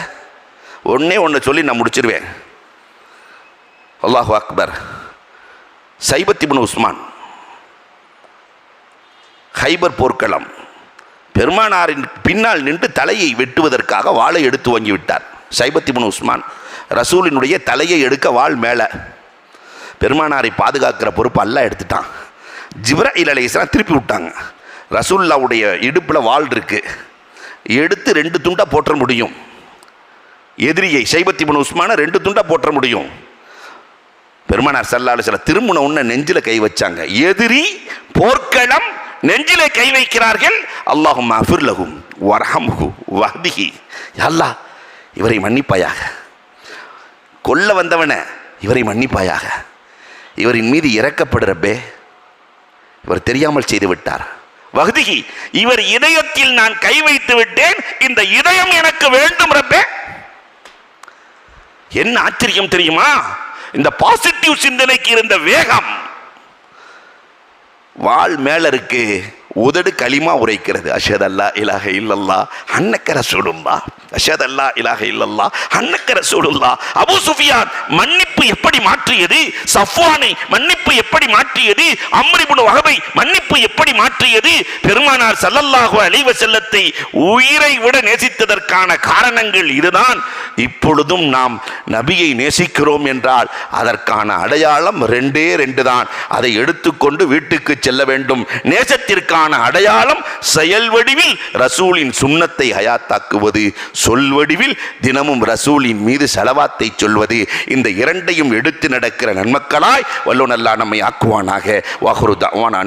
A: ஒன்று சொல்லி நான் முடிச்சிருவேன். அல்லாஹு அக்பர். சைபத் இப்னு உஸ்மான், ஹைபர் போர்க்களம். பெருமானாரின் பின்னால் நின்று தலையை வெட்டுவதற்காக வாளை எடுத்து வாங்கி விட்டார் சைபத் இப்னு உஸ்மான். ரசூலினுடைய தலையை எடுக்க வாள் மேலே. பெருமானாரை பாதுகாக்கிற பொறுப்பு அல்லாஹ் எடுத்துட்டான். ஜிப்ராயில் அலைஹிஸ்ஸலாம் திருப்பி விட்டாங்க. ரசூலுல்லாவுடைய இடுப்பில் வாள் இருக்கு, எடுத்து ரெண்டு துண்டா போற்ற முடியும். எதிரியை சைபத் இப்னு உஸ்மானை ரெண்டு துண்டா போற்ற முடியும். பெருமானார் ஸல்லல்லாஹு அலைஹி வஸல்லம் திருமுன உன்ன நெஞ்சில கை வச்சாங்க. எதிரி போர்க்களம், நெஞ்சிலே கை வைக்கிறார்கள். அல்லாஹும்ம அஃபிர் லஹும் வர்ஹம்ஹு வஹ்திஹி, அல்லாஹ் இவரை மன்னிப்பாயாக, கொல்ல வந்தவன இவரை மன்னிப்பாயாக, இவரின் மீது இறக்கப்படுறப்பே, இவர் தெரியாமல் செய்து விட்டார். வஹ்திஹி, இவர் இதயத்தில் நான் கை வைத்து விட்டேன், இந்த இதயம் எனக்கு வேண்டும் ரப்பே. என்ன ஆச்சரியம் தெரியுமா? இந்த பாசிட்டிவ் சிந்தனைக்கு இருந்த வேகம். வாள் மேல இருக்கு, உதடு களிமா உரைக்கிறது. அஷ்ஹது அல்லா இலாஹ இல்லல்லாஹ் அன்னக ரசூலுல்லாஹ், அஷ்ஹது அல்லா இலாஹ இல்லல்லாஹ் அன்னக ரசூலுல்லாஹ். அபூ சுஃபியான் மன்னிப்பு எப்படி மாற்றியது, சஃப்வானை மன்னிப்பு எப்படி மாற்றியது, அம்ர் இப்னு வஹபை மன்னிப்பு எப்படி மாற்றியது. பெருமானார் ஸல்லல்லாஹு அலைஹி வஸல்லத்தை உயிரை விட நேசித்ததற்கான காரணங்கள் இதுதான். இப்பொழுதும் நாம் நபியை நேசிக்கிறோம் என்றால் அதற்கான அடையாளம் ரெண்டே ரெண்டு தான். அதை எடுத்துக்கொண்டு வீட்டுக்கு செல்ல வேண்டும். நேசத்திற்கான அடையாளம் செயல் வடிவில் ரசூலின் சுன்னத்தை ஹயாத்தாக்குவது, சொல் வடிவில் தினமும் ரசூலின் மீது ஸலவாத்தை சொல்வது. இந்த இரண்டையும் எடுத்து நடக்கிற நன்மக்களாய் வல்லோன் அல்லாஹ் நம்மை ஆக்குவானாக. வாஹிரு தஅவானா.